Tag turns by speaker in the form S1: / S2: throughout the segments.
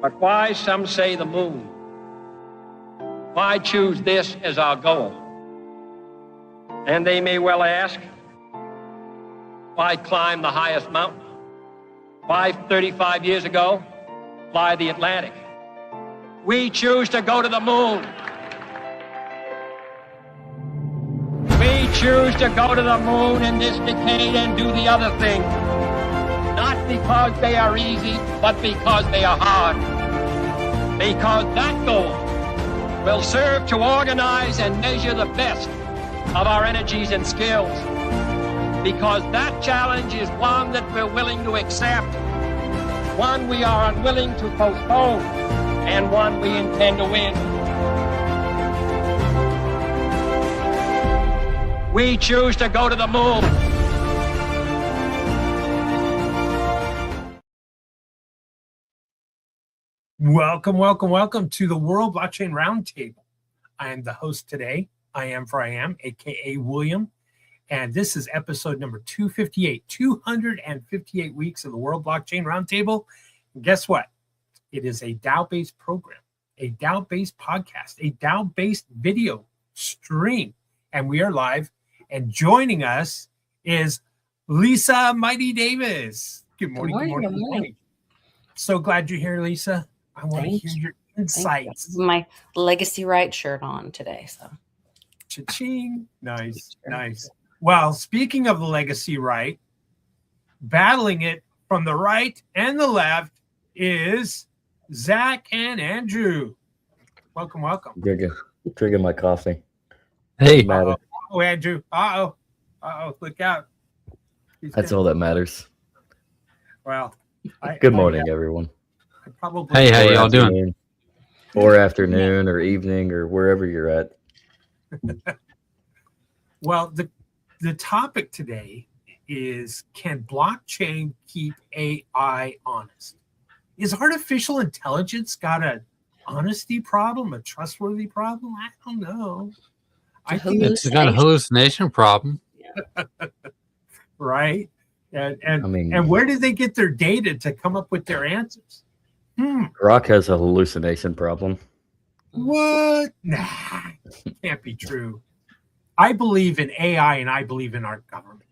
S1: But why, some say, the moon? Why choose this as our goal? And they may well ask, why climb the highest mountain? Why, 35 years ago, fly the Atlantic? We choose to go to the moon. We choose to go to the moon in this decade and do the other thing. Not because they are easy, but because they are hard. Because that goal will serve to organize and measure the best of our energies and skills. Because that challenge is one that we're willing to accept, one we are unwilling to postpone, and one we intend to win. We choose to go to the moon.
S2: Welcome to the World Blockchain Roundtable. I am the host today. I am, aka William. And this is episode number 258, 258 weeks of the World Blockchain Roundtable. And guess what? It is a DAO-based program, a DAO-based podcast, a DAO-based video stream. And we are live. And joining us is Lisa Mighty Davis. Good morning. Good morning. So glad you're here, Lisa. I want to hear your insights.
S3: My Legacy Right shirt on today. So,
S2: cha-ching. Nice. Well, speaking of the Legacy Right, battling it from the right and the left is Zach and Andrew. Welcome.
S4: Drinking my coffee.
S5: Hey.
S2: Oh, Andrew. Uh-oh. Look out.
S4: That's all that matters.
S2: Well,
S4: good morning, everyone.
S5: Hey, how y'all doing?
S4: Or afternoon or evening or wherever you're at.
S2: Well, the topic today is, can blockchain keep AI honest? Is artificial intelligence got an honesty problem, a trustworthy problem? I don't know.
S5: I think it's got a hallucination problem.
S3: Yeah.
S2: Right? And where did they get their data to come up with their answers?
S4: Rock has a hallucination problem.
S2: What? Nah, can't be true. I believe in AI and I believe in our government.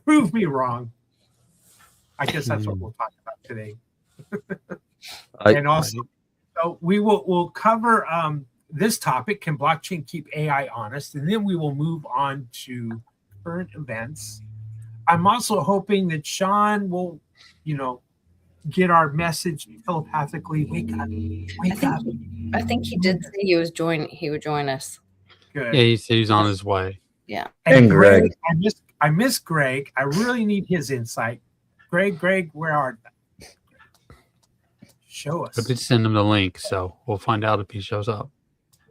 S2: Prove me wrong. I guess that's what we'll talk about today. And also, so we'll cover this topic, can blockchain keep AI honest? And then we will move on to current events. I'm also hoping that Sean will, get our message telepathically. Wake up.
S3: I think he did say he would join us.
S2: Good.
S5: Yeah, he said he's on his way.
S3: Yeah.
S2: And Greg, I miss Greg. I really need his insight. Greg, where are they? Show us.
S5: I did send him the link, so we'll find out if he shows up.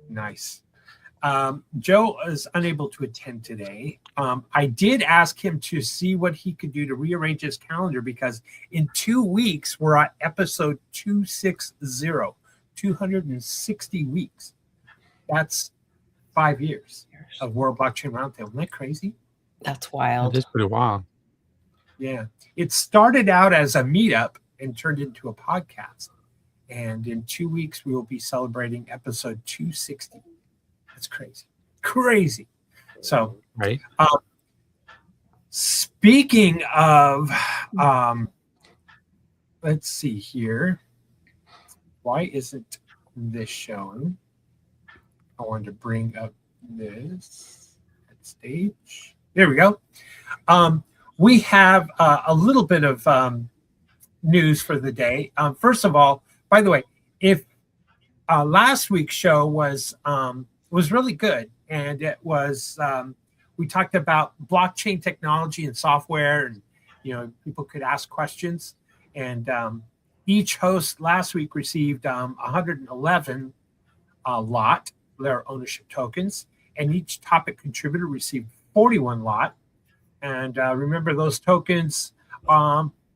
S2: Nice. Joe is unable to attend today. I did ask him to see what he could do to rearrange his calendar because in 2 weeks, we're at episode 260, 260 weeks. That's 5 years of World Blockchain Roundtable. Isn't that crazy?
S3: That's wild.
S5: It is pretty wild.
S2: Yeah. It started out as a meetup and turned into a podcast. And in 2 weeks, we will be celebrating episode 260. That's crazy. So,
S5: right.
S2: Speaking of, let's see here. Why isn't this showing? I wanted to bring up this stage. There we go. We have a little bit of news for the day. First of all, by the way, if last week's show was really good, and it was we talked about blockchain technology and software, and people could ask questions, and each host last week received 111 lot their ownership tokens, and each topic contributor received 41 lot. And remember, those tokens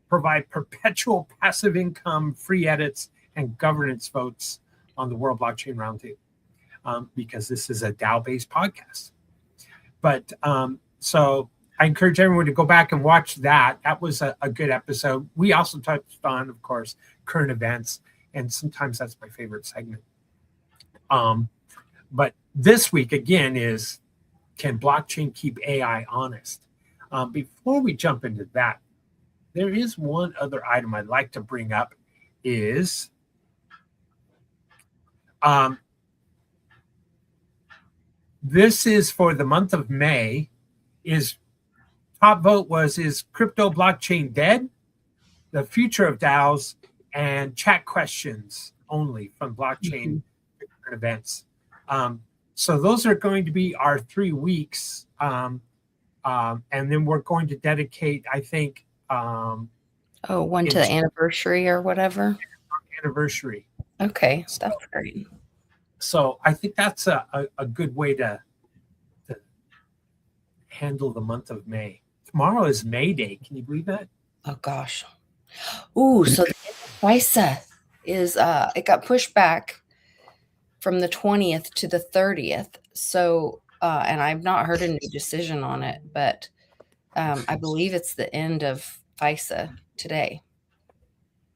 S2: provide perpetual passive income, free edits, and governance votes on the World Blockchain Roundtable. Because this is a DAO-based podcast. But so I encourage everyone to go back and watch that. That was a good episode. We also touched on, of course, current events and sometimes that's my favorite segment. But this week again is, can blockchain keep AI honest? Before we jump into that, there is one other item I'd like to bring up is this is for the month of May. Top vote was, is crypto blockchain dead? The future of DAOs and chat questions only from blockchain events. So those are going to be our 3 weeks. And then we're going to dedicate, I think,
S3: one to the anniversary or whatever.
S2: Anniversary.
S3: Okay, that's great.
S2: So I think that's a good way to handle the month of May. Tomorrow is May Day. Can you believe that?
S3: Oh gosh. Ooh, so the FISA is it got pushed back from the 20th to the 30th. So and I've not heard a new decision on it, but I believe it's the end of FISA today.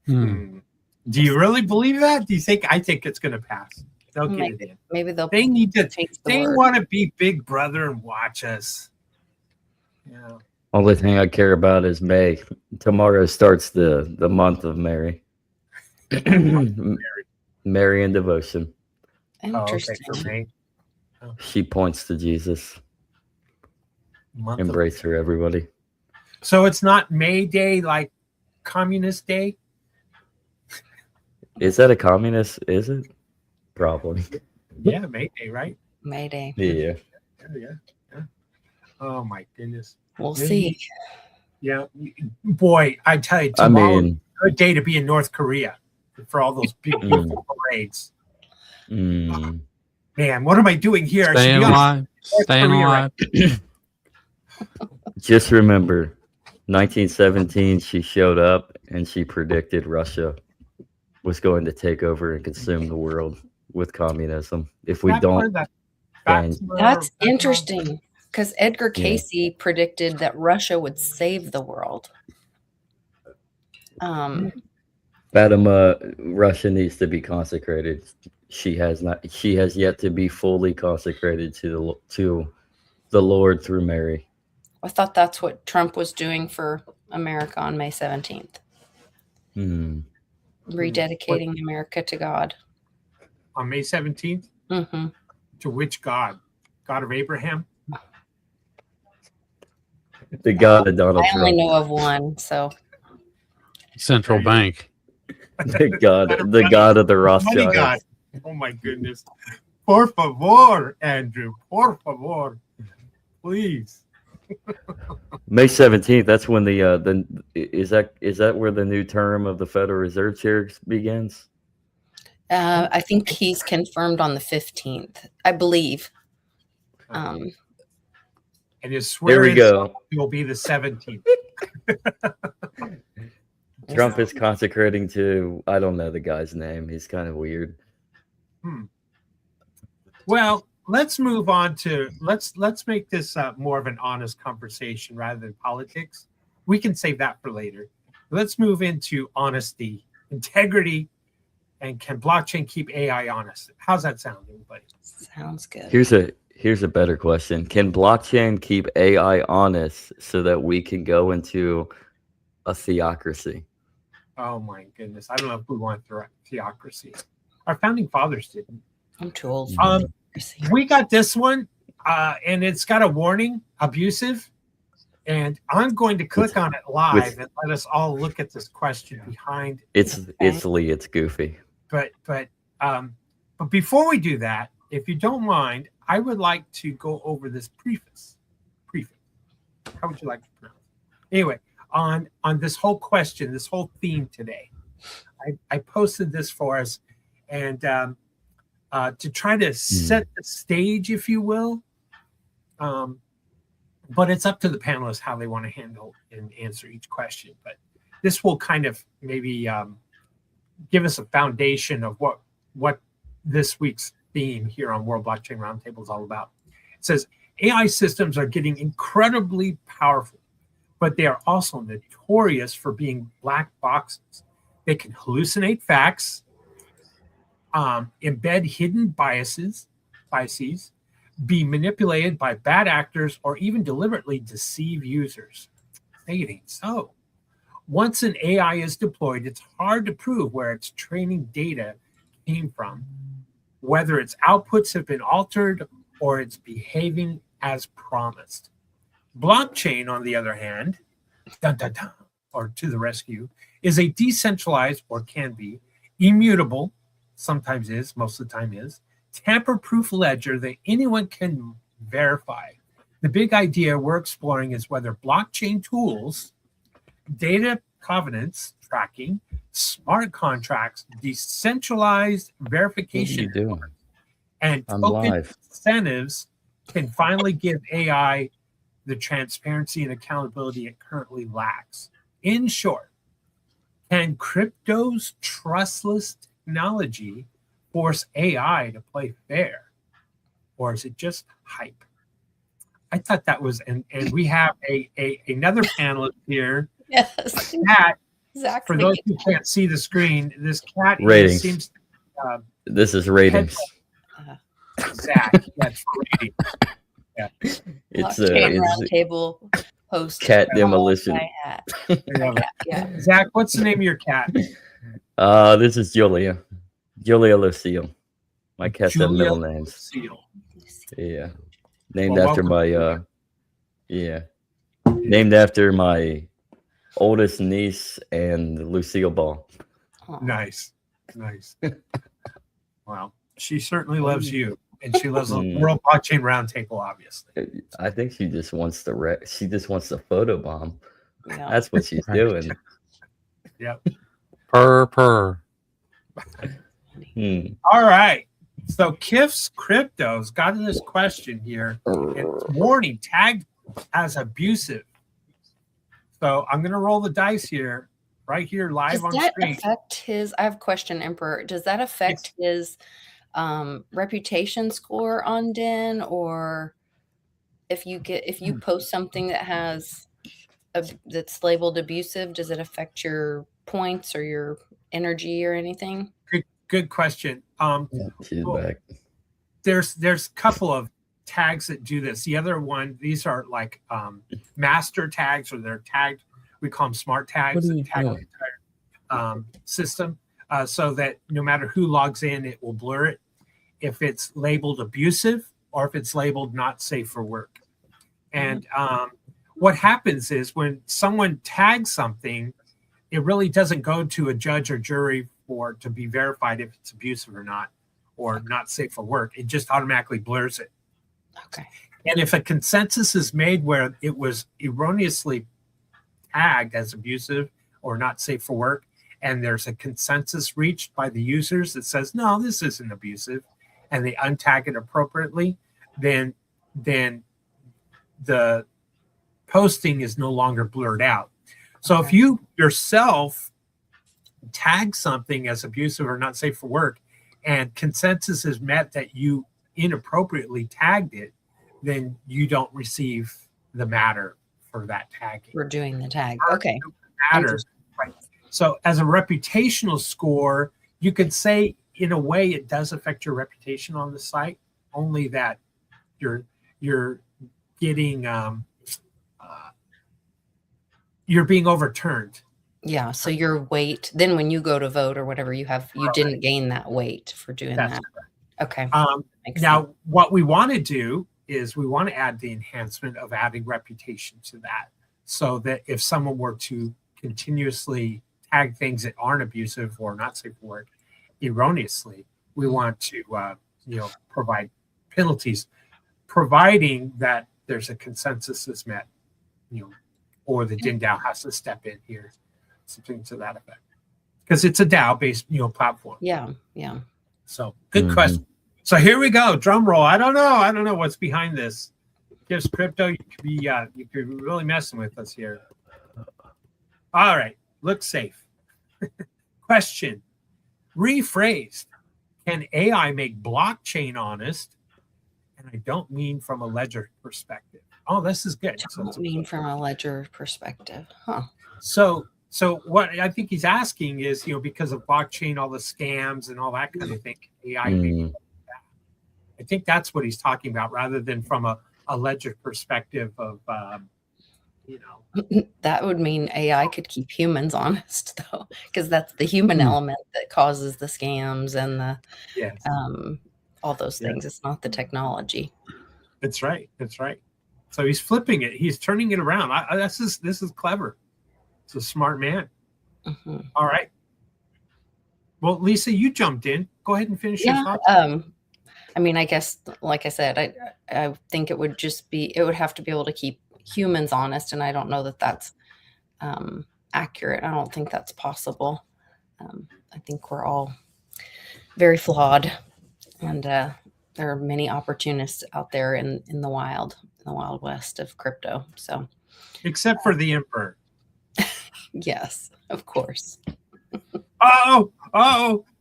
S2: Do you really believe that? Do you think? I think it's going to pass. They'll get it in.
S3: Maybe
S2: They need to.
S3: change
S2: They want to be Big Brother and watch us. Yeah.
S4: Only thing I care about is May. Tomorrow starts the month of Mary. Mary and devotion.
S3: Interesting.
S2: Oh, okay, for May.
S4: She points to Jesus. Embrace her, everybody.
S2: So it's not May Day like Communist Day?
S4: Is that a communist? Is it? Probably.
S2: Yeah, May Day, right?
S3: May Day.
S4: Yeah.
S2: Yeah. Oh my goodness.
S3: We'll see.
S2: Yeah. Boy, I tell you, tomorrow is a good day to be in North Korea for all those big beautiful parades. Man, what am I doing here?
S5: Staying alive. Staying alive.
S4: Just remember, 1917, she showed up and she predicted Russia was going to take over and consume the world with communism. If we don't,
S3: that's interesting, because Edgar Casey predicted that Russia would save the world.
S4: Fatima, Russia needs to be consecrated. She has not. She has yet to be fully consecrated to the Lord through Mary.
S3: I thought that's what Trump was doing for America on May 17th. Rededicating America to God.
S2: On May 17th?
S3: Mm-hmm.
S2: To which God? God of Abraham?
S4: The God of Donald Trump.
S3: I only know of one, so.
S5: Central Bank.
S4: The God of the Rothschilds.
S2: God. Oh my goodness. Por favor, Andrew. Por favor. Please.
S4: May 17th, that's when the is that where the new term of the Federal Reserve Chair begins?
S3: I think he's confirmed on the 15th, I believe.
S2: And his swearing will be the 17th.
S4: Trump is consecrating to, I don't know the guy's name. He's kind of weird.
S2: Well, let's move on to let's make this more of an honest conversation rather than politics. We can save that for later. Let's move into honesty, integrity, and can blockchain keep AI honest? How's that sound, everybody?
S3: Sounds good.
S4: Here's a better question. Can blockchain keep AI honest so that we can go into a theocracy?
S2: Oh my goodness. I don't know if we want theocracy. Our founding fathers didn't.
S3: I'm too old for theocracy.
S2: We got this one, and it's got a warning, abusive. And I'm going to click on it live and let us all look at this question behind.
S4: It's goofy.
S2: But before we do that, if you don't mind, I would like to go over this preface. How would you like to pronounce it? Anyway, on this whole question, this whole theme today, I posted this for us, and to try to set the stage, if you will. But it's up to the panelists how they want to handle and answer each question. But this will kind of maybe give us a foundation of what this week's theme here on World Blockchain Roundtable is all about. It says, AI systems are getting incredibly powerful, but they are also notorious for being black boxes. They can hallucinate facts, embed hidden biases, be manipulated by bad actors, or even deliberately deceive users. Stating so. Once an AI is deployed, it's hard to prove where its training data came from, whether its outputs have been altered or it's behaving as promised. Blockchain, on the other hand, dun, dun, dun, or to the rescue, is a decentralized, or can be, immutable, sometimes is, most of the time is, tamper-proof ledger that anyone can verify. The big idea we're exploring is whether blockchain tools, data covenants tracking, smart contracts, decentralized verification,
S4: What are you doing?
S2: and
S4: I'm
S2: token
S4: live.
S2: incentives can finally give AI the transparency and accountability it currently lacks. In short, can crypto's trustless technology force AI to play fair? Or is it just hype? I thought that was, and we have another panelist here,
S3: Yes.
S2: Cat.
S3: Exactly.
S2: For those who can't see the screen, this cat
S4: Ratings.
S2: seems
S4: This is ratings.
S2: Zach. That's for ratings.
S4: It's
S3: Blockchain
S4: it's
S3: roundtable host.
S4: cat demolition.
S3: Yeah.
S2: Zach, what's the name of your cat?
S4: This is Julia Lucille. My cats have middle
S2: Julia
S4: names.
S2: Seal.
S4: Yeah, named
S2: Well,
S4: after
S2: welcome,
S4: my named after my oldest niece and Lucille Ball.
S2: Nice. Wow. She certainly loves you, and she loves the World Blockchain Roundtable, obviously.
S4: I think she just wants to she just wants to photobomb.
S3: Yeah.
S4: That's what she's doing.
S2: Yep.
S5: Purr.
S2: All right. So Kif's Crypto's got this question here. It's warning tagged as abusive. So I'm going to roll the dice here, right here, live
S3: Does
S2: on
S3: that
S2: screen.
S3: affect his? I have a question, Emperor. Does that affect his reputation score on DIN, or if you post something that has that's labeled abusive, does it affect your points or your energy or anything?
S2: Good question.
S4: She's back.
S2: There's a couple of tags that do this. The other one, these are like master tags, or they're tagged. We call them smart tags that tag the entire system, so that no matter who logs in, it will blur it if it's labeled abusive or if it's labeled not safe for work. And what happens is when someone tags something, it really doesn't go to a judge or jury to be verified if it's abusive or not, or not safe for work. It just automatically blurs it.
S3: Okay.
S2: And if a consensus is made where it was erroneously tagged as abusive or not safe for work, and there's a consensus reached by the users that says, no, this isn't abusive, and they untag it appropriately, then the posting is no longer blurred out. So if you yourself tag something as abusive or not safe for work, and consensus is met that you inappropriately tagged it, then you don't receive the matter for that tagging.
S3: We're doing the tag. Okay.
S2: Matter. Right. So as a reputational score, you could say in a way it does affect your reputation on the site, only that you're getting you're being overturned.
S3: Yeah. So your weight, then when you go to vote or whatever, you didn't gain that weight for doing
S2: That's
S3: that.
S2: correct.
S3: Okay.
S2: Now, what we want to do is we want to add the enhancement of adding reputation to that, so that if someone were to continuously tag things that aren't abusive or not safe for work erroneously, we want to provide penalties, providing that there's a consensus that's met, or the DIN-DAO has to step in here, something to that effect, because it's a DAO-based platform.
S3: Yeah.
S2: So good question. So here we go. Drum roll. I don't know what's behind this. Gives Crypto, you could be really messing with us here. All right. Look safe. Question. Rephrased. Can AI make blockchain honest? And I don't mean from a ledger perspective. Oh, this is good.
S3: Don't mean from a ledger perspective. Huh.
S2: So So what I think he's asking is, because of blockchain, all the scams and all that kind of thing, AI. I think that's what he's talking about, rather than from a ledger perspective of,
S3: That would mean AI could keep humans honest, though, because that's the human element that causes the scams and the
S2: yes,
S3: all those things. It's not the technology.
S2: that's right. That's right. So he's flipping it. He's turning it around. This is clever. It's a smart man.
S3: Mm-hmm.
S2: All right. Well, Lisa, you jumped in. Go ahead and finish your thoughts.
S3: I mean, I guess, like I said, I think it would have to be able to keep humans honest, and I don't know that that's accurate. I don't think that's possible. I think we're all very flawed, and there are many opportunists out there in the wild west of crypto. So,
S2: except for the emperor.
S3: yes, of course.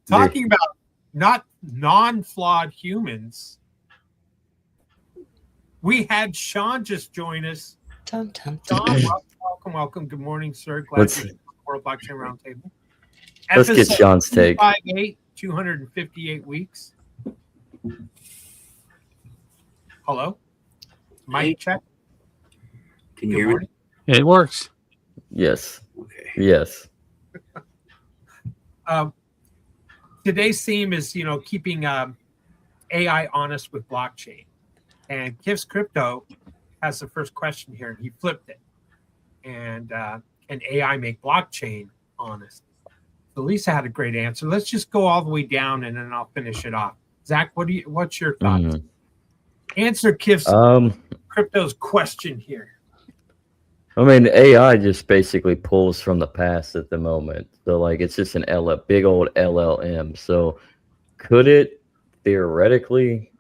S2: Talking about not non-flawed humans. We had Sean just join us.
S3: Dun, dun,
S2: Sean,
S3: dun.
S2: welcome. Good morning, sir. Glad to be on the World Blockchain Roundtable.
S4: Let's get Sean's take.
S2: 258 weeks. Hello? Mic check.
S6: Can you hear me?
S5: It works.
S4: Yes.
S6: Okay.
S4: Yes.
S2: Today's theme is, keeping AI honest with blockchain. And Kif's Crypto has the first question here. He flipped it. And can AI make blockchain honest? So Lisa had a great answer. Let's just go all the way down, and then I'll finish it off. Zach, what's your thoughts? Answer Kif's Crypto's question here.
S4: I mean, AI just basically pulls from the past at the moment. So, like, it's just big old LLM. So, could it theoretically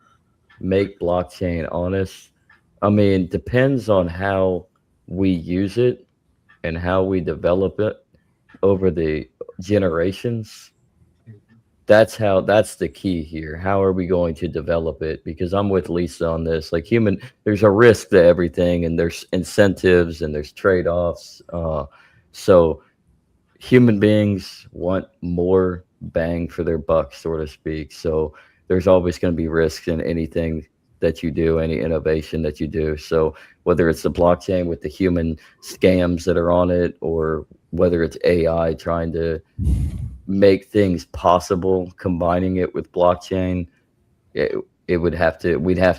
S4: make blockchain honest? I mean, depends on how we use it and how we develop it over the generations. That's the key here. How are we going to develop it? Because I'm with Lisa on this. Like, there's a risk to everything, and there's incentives and there's trade-offs. So human beings want more bang for their buck, so to speak. So there's always going to be risks in anything that you do, any innovation that you do. So whether it's the blockchain with the human scams that are on it, or whether it's AI trying to make things possible, combining it with blockchain, we'd have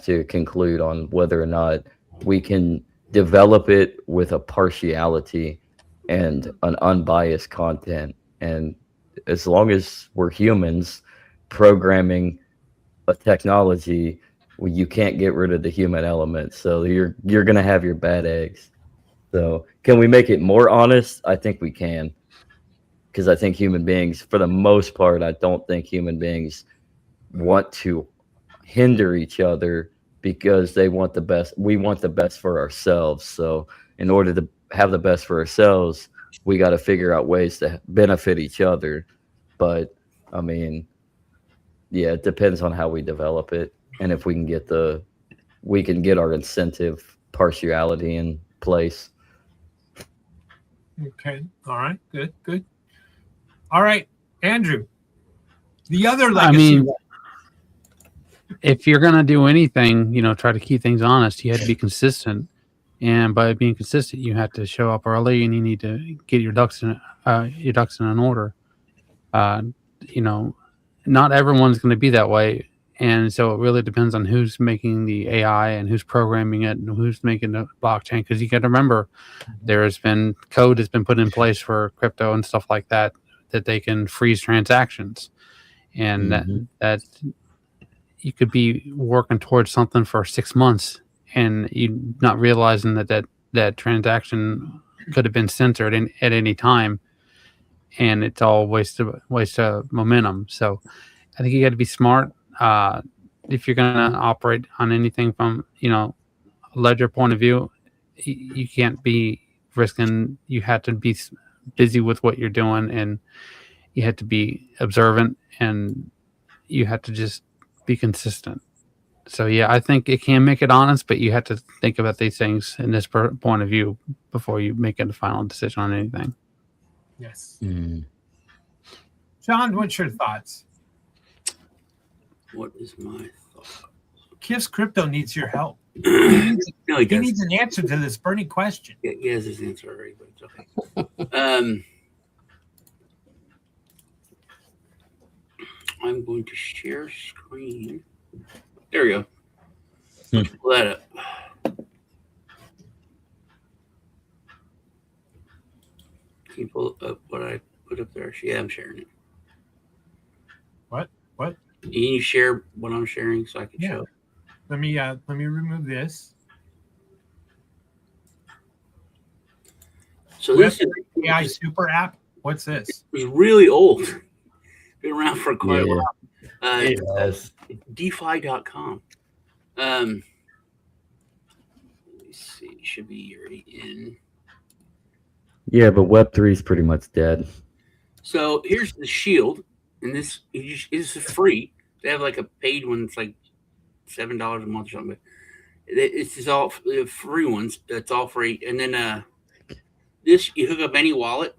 S4: to conclude on whether or not we can develop it with a partiality and an unbiased content. And as long as we're humans programming a technology, you can't get rid of the human element. So you're going to have your bad eggs. So can we make it more honest? I think we can. Because I think human beings, for the most part, I don't think human beings want to hinder each other, because they want the best. We want the best for ourselves. So in order to have the best for ourselves, we got to figure out ways to benefit each other. But I mean, yeah, it depends on how we develop it, and if we can get our incentive partiality in place.
S2: Okay. All right. Good. All right, Andrew. The other legacy.
S5: I mean, if you're going to do anything, try to keep things honest, you have to be consistent. And by being consistent, you have to show up early, and you need to get your ducks in an order. Not everyone's going to be that way. And so it really depends on who's making the AI and who's programming it and who's making the blockchain. Because you got to remember, there has been code that's been put in place for crypto and stuff like that they can freeze transactions. And that you could be working towards something for 6 months, and you not realizing that transaction could have been censored at any time, and it's all waste of momentum. So I think you got to be smart if you're going to operate on anything from a ledger point of view. You can't be risking. You have to be busy with what you're doing, and you have to be observant, and you have to just be consistent. So yeah, I think it can make it honest, but you have to think about these things in this point of view before you make a final decision on anything.
S2: Yes.
S4: Mm.
S2: John, what's your thoughts?
S6: What is my thought?
S2: Kiss Crypto needs your help.
S6: No, he
S2: He
S6: does.
S2: needs an answer to this burning question.
S6: Yeah, he has his answer already, but it's okay. I'm going to share screen. There we go. Let's pull that up. Can you pull up what I put up there? Yeah, I'm sharing it.
S2: What?
S6: Can you share what I'm sharing so I can
S2: Yeah.
S6: show?
S2: Let me remove this.
S6: So this is
S2: AI super app. What's this?
S6: it was really old. Been around for quite a
S4: Yeah.
S6: while.
S4: It has.
S6: DeFi.com. Let me see. It should be already in.
S4: Yeah, but Web3 is pretty much dead.
S6: So here's the shield, and this is free. They have like a paid one that's like $7 a month or something. But it's just all free ones. It's all free. And then this you hook up any wallet,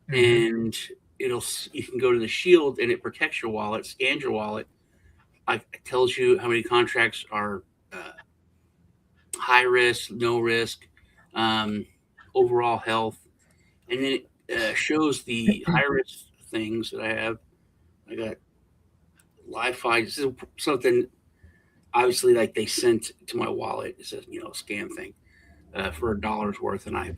S6: and you can go to the shield, and it protects your wallet, scans your wallet. It tells you how many contracts are high risk, no risk, overall health, and then it shows the high risk things that I have. I got Li-Fi. This is something obviously like they sent to my wallet. It's a scam thing for $1 worth, and I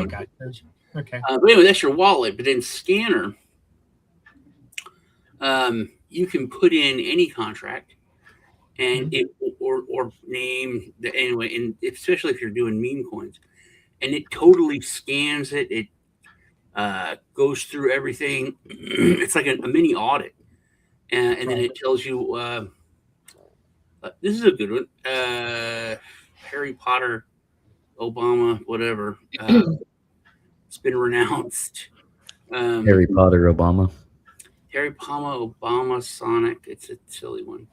S2: got this. Okay.
S6: but anyway, that's your wallet. But then scanner, you can put in any contract, and it or name the anyway, and especially if you're doing meme coins, and it totally scans it. It goes through everything. It's like a mini audit, and then it tells you. This is a good one. Harry Potter, Obama, whatever. It's been renounced.
S4: Harry Potter, Obama.
S6: Harry Potter, Obama, Sonic. It's a silly one.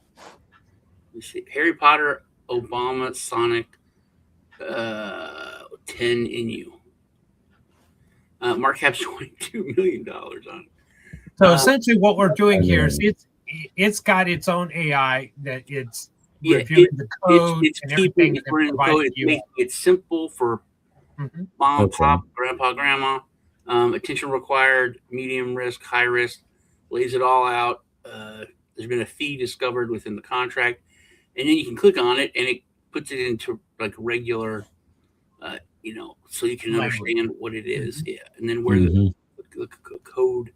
S6: Let's see. Harry Potter, Obama, Sonic, 10 in you. Mark cap's $22 million on it.
S2: So essentially, what we're doing here is it's got its own AI that it's reviewing the code
S6: it's
S2: and everything.
S6: It's making it simple for mom, pop, grandpa, grandma. Attention required, medium risk, high risk. Lays it all out. There's been a fee discovered within the contract, and then you can click on it, and it puts it into like regular, so you can understand what it is. Yeah, and then where the code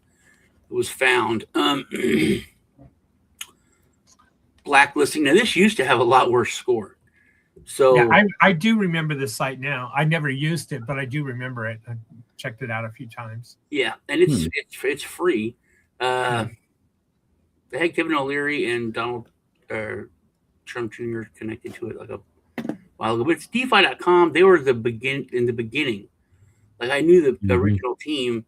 S6: was found. Blacklisting. Now, this used to have a lot worse score. So
S2: yeah, I do remember the site now. I never used it, but I do remember it. I checked it out a few times.
S6: Yeah, and it's free. They had Kevin O'Leary and Donald Trump Jr. connected to it like a while ago. But it's DeFi.com. They were in the beginning. Like I knew the original team.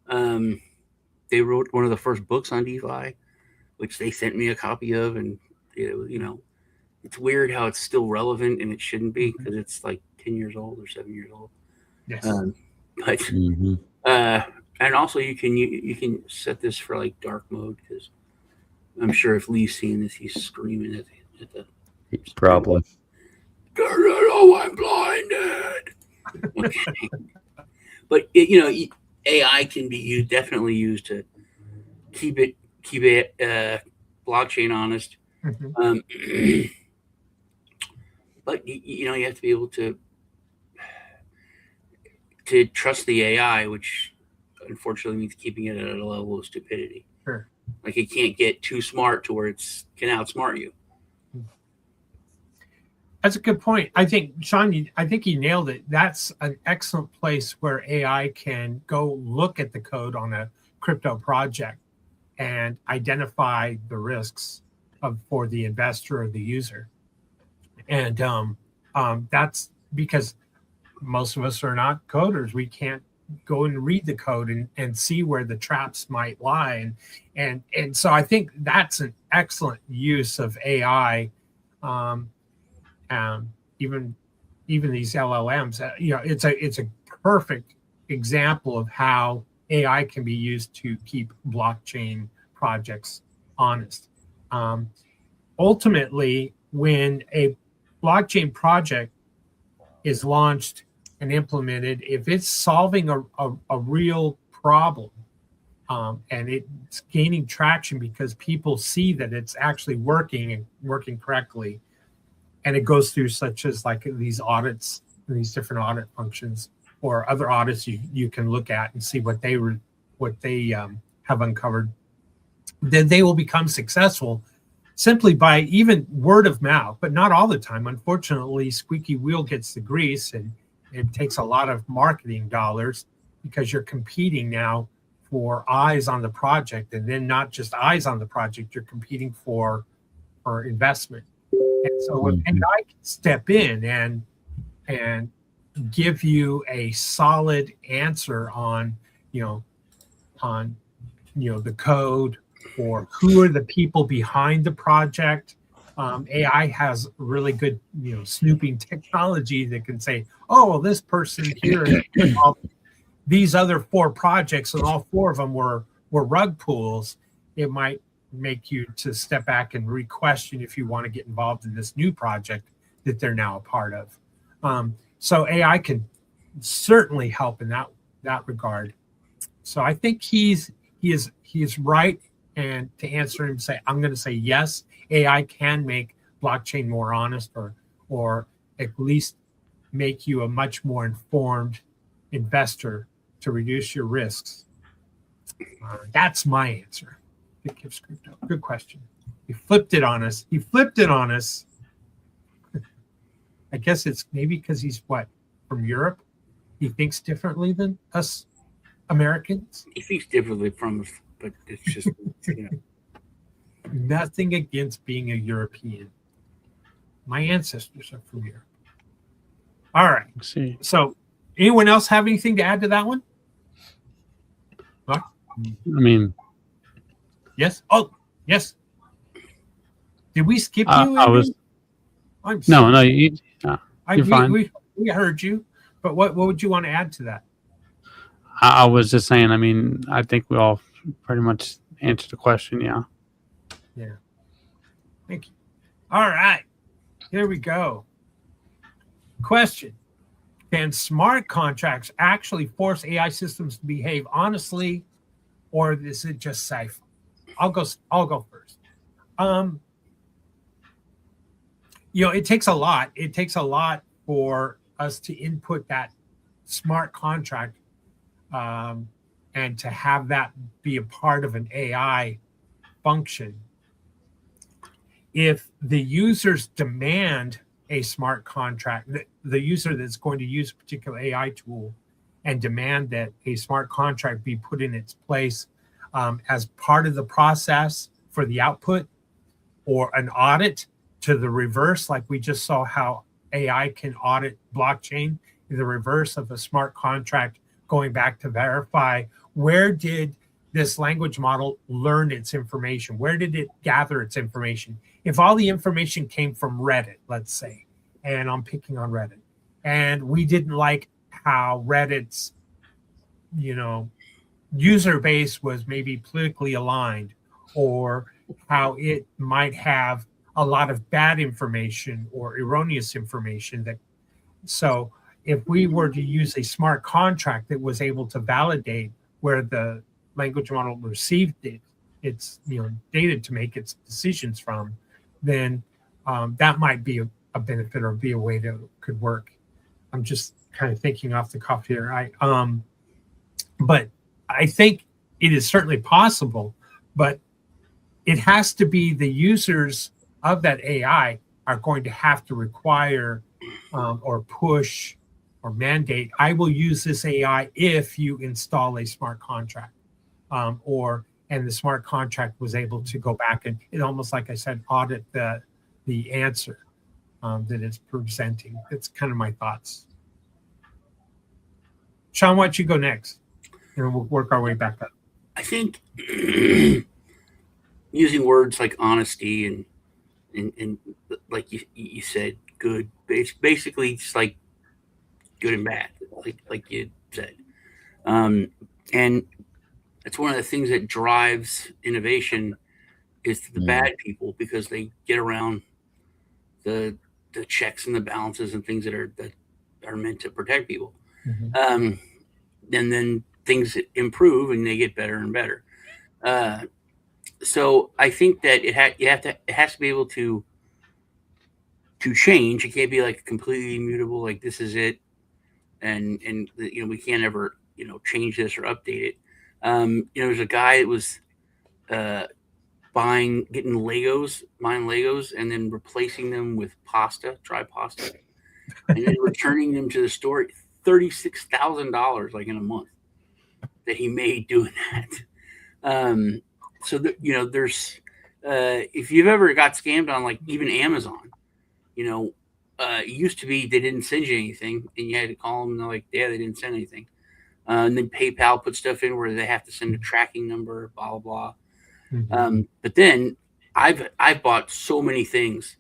S6: They wrote one of the first books on DeFi, which they sent me a copy of, and it's weird how it's still relevant, and it shouldn't be because it's like 10 years old or 7 years old.
S2: Yes.
S6: And also you can set this for like dark mode, because I'm sure if Lee's seeing this, he's screaming at the
S4: Probably.
S6: Oh, I'm blinded. Okay. But AI can be definitely used to keep it blockchain honest. But you have to be able to trust the AI, which unfortunately means keeping it at a level of stupidity.
S2: Sure.
S6: Like it can't get too smart to where it can outsmart you.
S2: That's a good point. I think, Sean, I think you nailed it. That's an excellent place where AI can go look at the code on a crypto project and identify the risks for the investor or the user. And that's because most of us are not coders. We can't go and read the code and see where the traps might lie. And so I think that's an excellent use of AI. Even these LLMs, it's a perfect example of how AI can be used to keep blockchain projects honest. Ultimately, when a blockchain project is launched and implemented, if it's solving a real problem, and it's gaining traction because people see that it's actually working and working correctly, and it goes through such as like these audits, these different audit functions, or other audits you can look at and see what they have uncovered, then they will become successful simply by even word of mouth, but not all the time. Unfortunately, squeaky wheel gets the grease, and it takes a lot of marketing dollars because you're competing now for eyes on the project, and then not just eyes on the project, you're competing for investment. And so if AI can step in and give you a solid answer on the code, or who are the people behind the project. AI has really good snooping technology that can say, oh, well, this person here is involved in these other 4 projects, and all 4 of them were rug pulls. It might make you to step back and re-question if you want to get involved in this new project that they're now a part of. So AI can certainly help in that regard. So I think he is right. And to answer him, I'm going to say yes. AI can make blockchain more honest, or at least make you a much more informed investor to reduce your risks. That's my answer. Good question. He flipped it on us. I guess it's maybe because he's from Europe. He thinks differently than us Americans.
S6: He thinks differently from us, but it's just
S2: Nothing against being a European. My ancestors are from Europe. All right.
S5: See.
S2: So, anyone else have anything to add to that one? Huh?
S5: I mean,
S2: yes. Oh, yes. Did we skip you?
S5: I was.
S2: I'm
S5: No,
S2: sorry.
S5: you're fine.
S2: We heard you, but what would you want to add to that?
S5: I was just saying. I mean, I think we all pretty much answered the question. Yeah.
S2: Yeah. Thank you. All right. Here we go. Question. Can smart contracts actually force AI systems to behave honestly, or is it just safe? I'll go first. It takes a lot. It takes a lot for us to input that smart contract, and to have that be a part of an AI function. If the users demand a smart contract, the user that's going to use a particular AI tool and demand that a smart contract be put in its place as part of the process for the output, or an audit to the reverse, like we just saw how AI can audit blockchain, the reverse of a smart contract going back to verify where did this language model learn its information? Where did it gather its information? If all the information came from Reddit, let's say, and I'm picking on Reddit, and we didn't like how Reddit's, user base was maybe politically aligned, or how it might have a lot of bad information or erroneous information. So if we were to use a smart contract that was able to validate where the language model received its data to make its decisions from, then that might be a benefit, or be a way that could work. I'm just kind of thinking off the cuff here. But I think it is certainly possible, but it has to be the users of that AI are going to have to require or push or mandate, I will use this AI if you install a smart contract, and the smart contract was able to go back and, it almost, like I said, audit the answer that it's presenting. That's kind of my thoughts. Sean, why don't you go next? And we'll work our way back up.
S6: I think using words like honesty and like you said, good, basically just like good and bad, like you said. And it's one of the things that drives innovation is the bad people, because they get around the checks and the balances and things that are meant to protect people. And then things improve and they get better and better. So I think that it has to be able to change. It can't be like completely immutable, like this is it, and we can't ever change this or update it. There's a guy that was buying Legos, and then replacing them with dry pasta, and then returning them to the store. $36,000 like in a month that he made doing that. So there's if you've ever got scammed on like even Amazon, it used to be they didn't send you anything, and you had to call them, and they're like, yeah, they didn't send anything. And then PayPal put stuff in where they have to send a tracking number, blah blah blah. But then I've bought so many things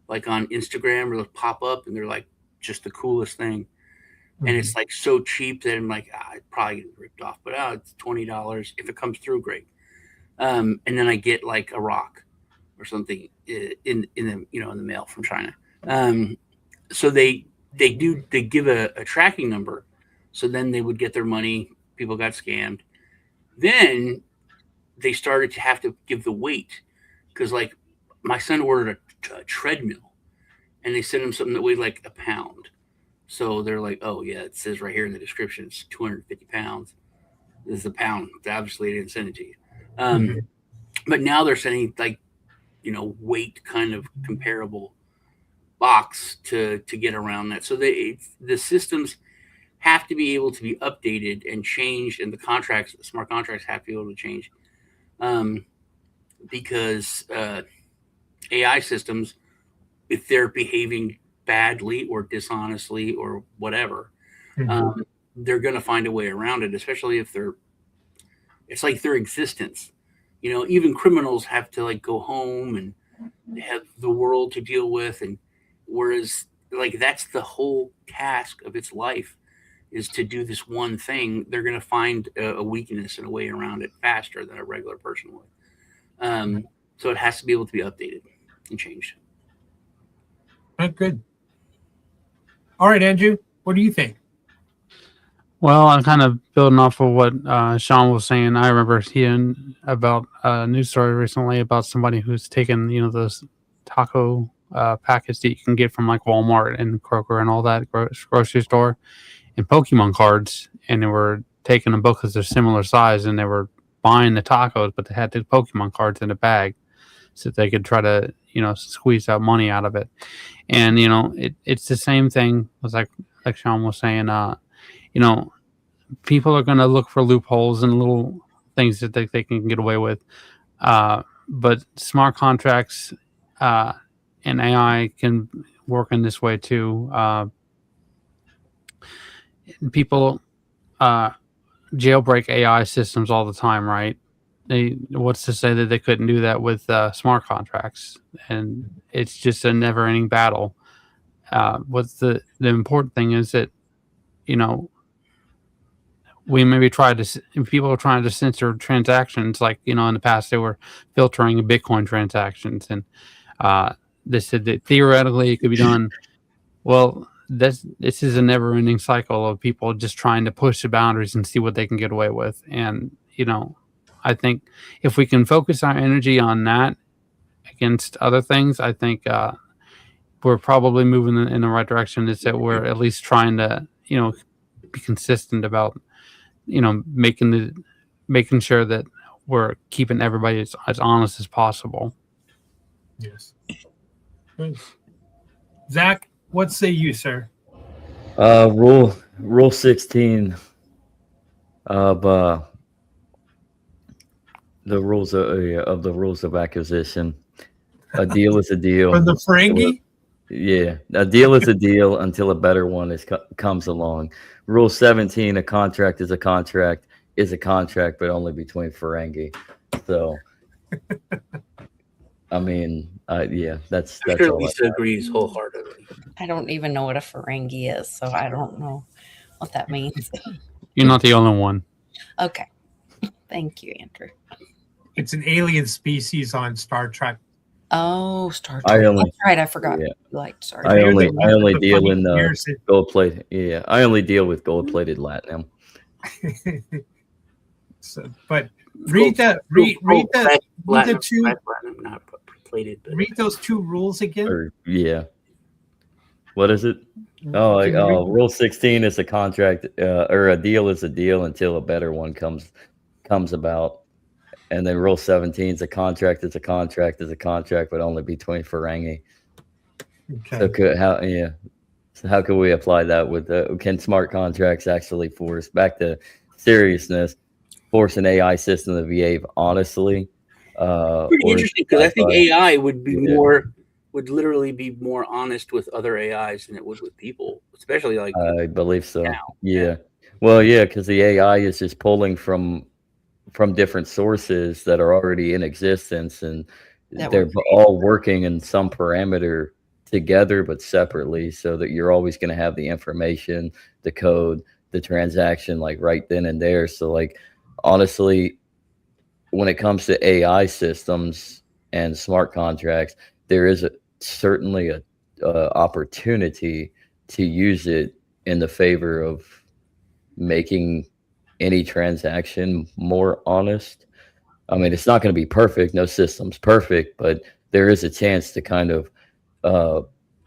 S6: like on Instagram, where they'll pop up and they're like just the coolest thing, and it's like so cheap that I'm like, I probably get ripped off, but it's $20 if it comes through, great. And then I get like a rock or something in the mail from China. So they give a tracking number, so then they would get their money. People got scammed. Then they started to have to give the weight, because like my son ordered a treadmill, and they sent him something that weighed like a pound. So they're like, oh yeah, it says right here in the description it's 250 pounds. This is a pound. Obviously, they didn't send it to you. But now they're sending like weight kind of comparable box to get around that. So the systems have to be able to be updated and changed, and the smart contracts have to be able to change, because AI systems, if they're behaving badly or dishonestly or whatever, they're going to find a way around it, especially if it's like their existence. Even criminals have to like go home and they have the world to deal with, and whereas like that's the whole task of its life, is to do this one thing. They're going to find a weakness and a way around it faster than a regular person would. So it has to be able to be updated and changed.
S2: Good. All right, Andrew, what do you think?
S5: Well, I'm kind of building off of what Sean was saying. I remember hearing about a news story recently about somebody who's taken, those taco packets that you can get from like Walmart and Kroger and all that grocery store, and Pokemon cards, and they were taking them both because they're similar size, and they were buying the tacos, but they had the Pokemon cards in a bag so that they could try to, squeeze out money out of it. And, it's the same thing as like Sean was saying, people are going to look for loopholes and little things that they can get away with. But smart contracts and AI can work in this way too. People jailbreak AI systems all the time, right? What's to say that they couldn't do that with smart contracts? And it's just a never-ending battle. What's the important thing is that, we maybe people are trying to censor transactions, like, in the past they were filtering Bitcoin transactions, and they said that theoretically it could be done. Well, this is a never-ending cycle of people just trying to push the boundaries and see what they can get away with. And, I think if we can focus our energy on that against other things, I think we're probably moving in the right direction. Is that we're at least trying to, be consistent about, making sure that we're keeping everybody as honest as possible.
S2: Yes. Good. Zach, what say you, sir?
S4: Rule 16 of the rules of acquisition. A deal is a deal.
S2: For the Ferengi?
S4: Yeah, a deal is a deal until a better one comes along. Rule 17: a contract is a contract, but only between Ferengi. So, I mean, yeah, that's
S6: sure
S4: all.
S6: Lisa agrees wholeheartedly.
S3: I don't even know what a Ferengi is, so I don't know what that means.
S5: You're not the only one.
S3: Okay. Thank you, Andrew.
S2: It's an alien species on Star Trek.
S3: Oh, Star
S4: I
S3: Trek.
S4: only-
S3: That's right. I forgot.
S4: yeah.
S3: You liked Star
S4: I
S3: Trek.
S2: They're
S4: only
S2: the ones with the
S4: deal
S2: funny
S4: in
S2: ears that-
S4: gold plate. Yeah, I only deal with gold plated latinum.
S2: So, but read the two
S6: not plated, but
S2: read those two rules again.
S4: Or yeah, what is it? Oh,
S2: Can you read-
S4: Rule 16 is a contract, or a deal is a deal until a better one comes about. And then Rule 17 is a contract is a contract is a contract, but only between Ferengi.
S2: Okay.
S4: So how could we apply that with can smart contracts actually force, back to seriousness, force an AI system to behave honestly?
S6: pretty
S4: or
S6: interesting because I think
S4: sci-fi?
S6: AI would be
S4: Yeah.
S6: would literally be more honest with other AIs than it would with people, especially like
S4: I believe so.
S6: now.
S4: Yeah. Well, yeah, because the AI is just pulling from different sources that are already in existence, and
S3: That
S4: they're
S3: would
S4: all working in some parameter together but separately, so that you're always going to have the information, the code, the transaction, like right then and there. So like honestly, when it comes to AI systems and smart contracts, there is certainly a opportunity to use it in the favor of making any transaction more honest. I mean, it's not going to be perfect. No system's perfect, but there is a chance to kind of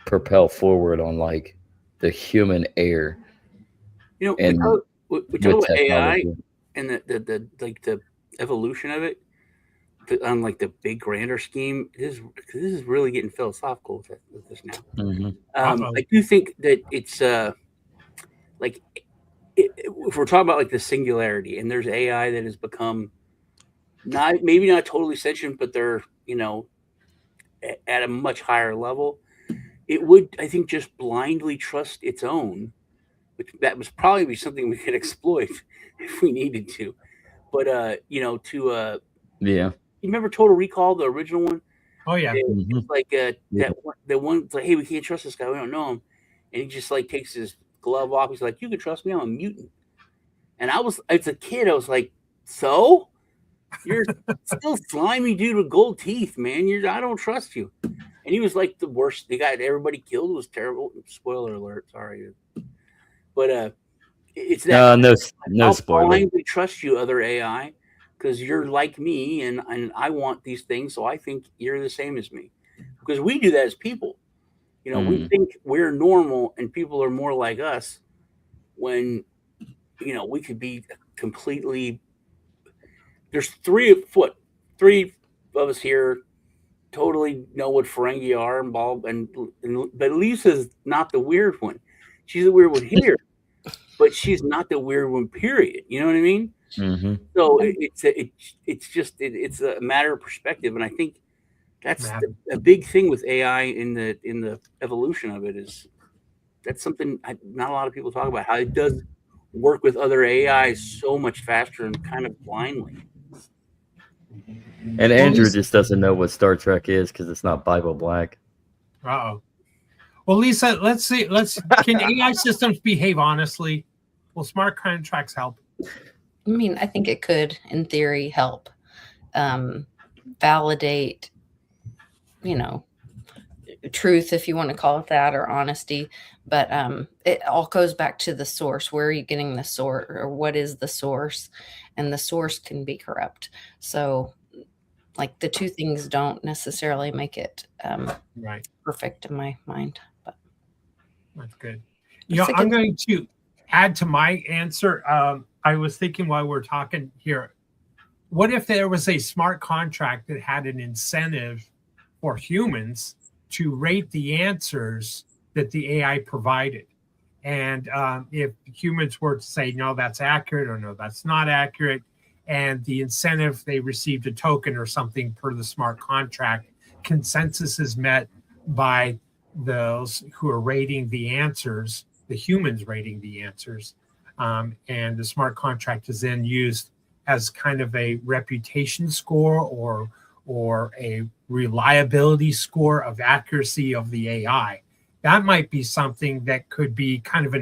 S4: propel forward on like the human air
S6: You know,
S4: and
S6: we
S4: with
S6: talk about AI
S4: technology.
S6: and the like the evolution of it on like the big grander scheme. This is really getting philosophical with this now.
S4: Mhm.
S6: I do think that it's like if we're talking about like the singularity, and there's AI that has become maybe not totally sentient, but they're at a much higher level. It would, I think, just blindly trust its own, which that was probably be something we could exploit if we needed to. But you
S4: Yeah.
S6: remember Total Recall, the original one?
S2: Oh yeah.
S6: It's like
S4: Yeah.
S6: that one. It's like, hey, we can't trust this guy. We don't know him, and he just like takes his glove off. He's like, you can trust me. I'm a mutant. And as a kid, I was like, so you're still slimy dude with gold teeth, man. I don't trust you. And he was like the worst. The guy that everybody killed was terrible. Spoiler alert, sorry. But it's that
S4: No
S6: I'll
S4: spoiler.
S6: blindly trust you, other AI, because you're like me and I want these things, so I think you're the same as me. Because we do that as people. We think we're normal and people are more like us when we could be completely. There's three of us here totally know what Ferengi are involved, but Lisa's not the weird one. She's the weird one here, but she's not the weird one. Period. You know what I mean?
S4: Mm-hmm.
S6: So it's a matter of perspective, and I think that's a big thing with AI in the evolution of it. Is that's something not a lot of people talk about, how it does work with other AIs so much faster and kind of blindly.
S4: And Andrew just doesn't know what Star Trek is because it's not Bible Black.
S2: Uh-oh. Well, Lisa, let's see. Can AI systems behave honestly? Will smart contracts help?
S3: I mean, I think it could, in theory, help validate, truth, if you want to call it that, or honesty. But it all goes back to the source. Where are you getting the source, or what is the source? And the source can be corrupt. So, like, the two things don't necessarily make it
S2: right
S3: perfect in my mind. But
S2: that's good. I'm going to add to my answer. I was thinking while we're talking here, what if there was a smart contract that had an incentive for humans to rate the answers that the AI provided? And if humans were to say, no, that's accurate, or no, that's not accurate, and the incentive, they received a token or something per the smart contract, consensus is met by those who are rating the answers, the humans rating the answers, and the smart contract is then used as kind of a reputation score or a reliability score of accuracy of the AI. That might be something that could be kind of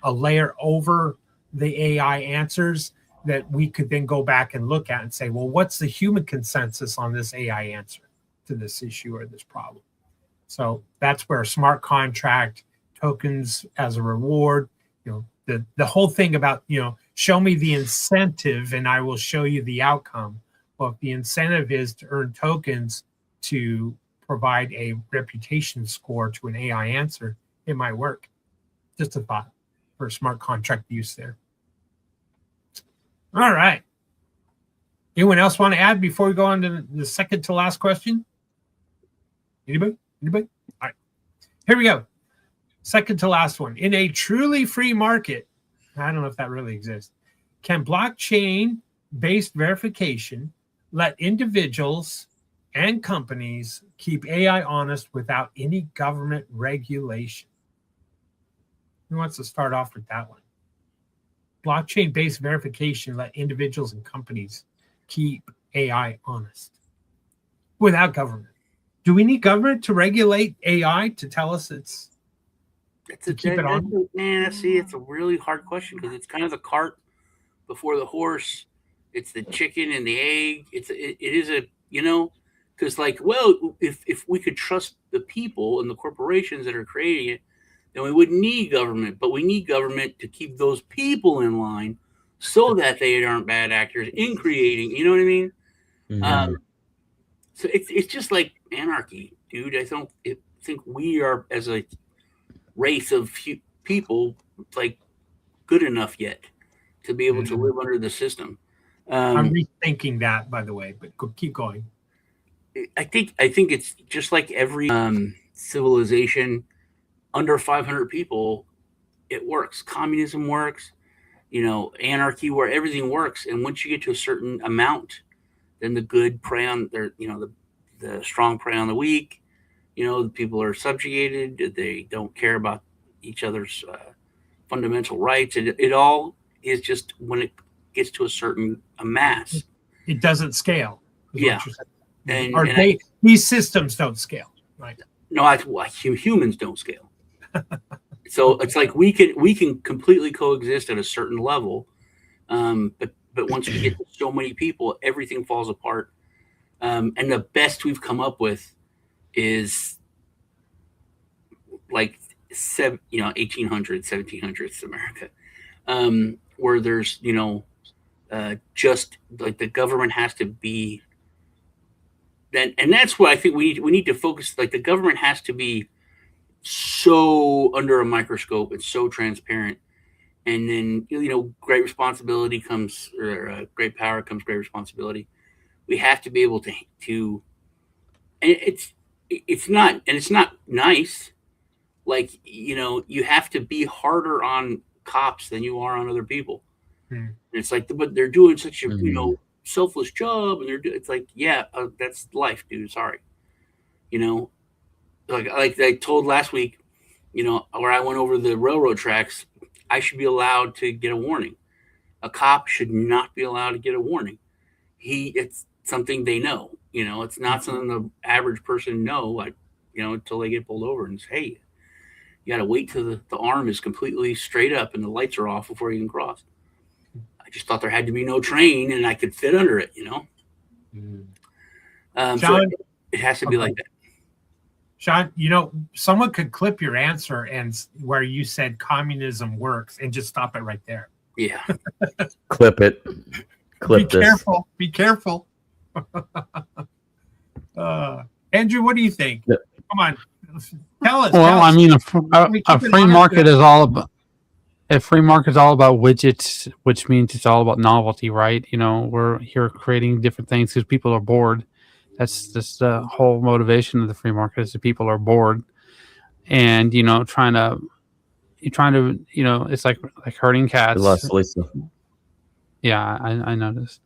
S2: a layer over the AI answers that we could then go back and look at and say, well, what's the human consensus on this AI answer to this issue or this problem? So that's where smart contract, tokens as a reward, the whole thing about, show me the incentive and I will show you the outcome. Well, if the incentive is to earn tokens to provide a reputation score to an AI answer, it might work. Just a thought for smart contract use there. All right. Anyone else want to add before we go on to the second to last question? Anybody? All right. Here we go. Second to last one. In a truly free market, I don't know if that really exists, can blockchain-based verification let individuals and companies keep AI honest without any government regulation? Who wants to start off with that one? Blockchain-based verification let individuals and companies keep AI honest without government. Do we need government to regulate AI to tell us keep it on?
S6: Man, see, it's a really hard question because it's kind of the cart before the horse. It's the chicken and the egg. It is a, because if we could trust the people and the corporations that are creating it, then we wouldn't need government. But we need government to keep those people in line so that they aren't bad actors in creating. You know what I mean?
S4: Mhm.
S6: So it's just like anarchy, dude. I think we are, as a race of people, like good enough yet to be able to live under the system.
S2: I'm rethinking that, by the way, but keep going.
S6: I think it's just like every civilization under 500 people, it works. Communism works, anarchy, where everything works. And once you get to a certain amount, then the good prey on their, the strong prey on the weak. The people are subjugated. They don't care about each other's fundamental rights. It all is just when it gets to a certain mass.
S2: It doesn't scale.
S6: Yeah.
S2: These systems don't scale, right?
S6: No, humans don't scale. So it's like we can completely coexist at a certain level, but once we get to so many people, everything falls apart. And the best we've come up with is like 1800s, 1700s America, where there's just like the government has to be. And that's what I think we need to focus. Like the government has to be so under a microscope and so transparent, and then great responsibility comes, or great power comes great responsibility. We have to be able to, and it's not nice. Like you have to be harder on cops than you are on other people. And it's like, but they're doing such a selfless job, and it's like, that's life, dude. Sorry, like I told last week, where I went over the railroad tracks, I should be allowed to get a warning. A cop should not be allowed to get a warning. It's something they know. It's not something the average person know. Until they get pulled over and say, hey, you got to wait till the arm is completely straight up and the lights are off before you can cross. I just thought there had to be no train and I could fit under it,
S2: John,
S6: so it has to be like that.
S2: Sean, someone could clip your answer and where you said communism works and just stop it right there.
S6: Yeah.
S4: Clip it. Clip this.
S2: Be careful. Andrew, what do you think?
S4: Yeah.
S2: Come on. Tell us.
S5: Well, I mean, a free market is all about. A free market is all about widgets, which means it's all about novelty, right? We're here creating different things because people are bored. That's just the whole motivation of the free market is that people are bored, and trying to, it's like herding cats.
S4: We lost Lisa.
S5: Yeah, I noticed.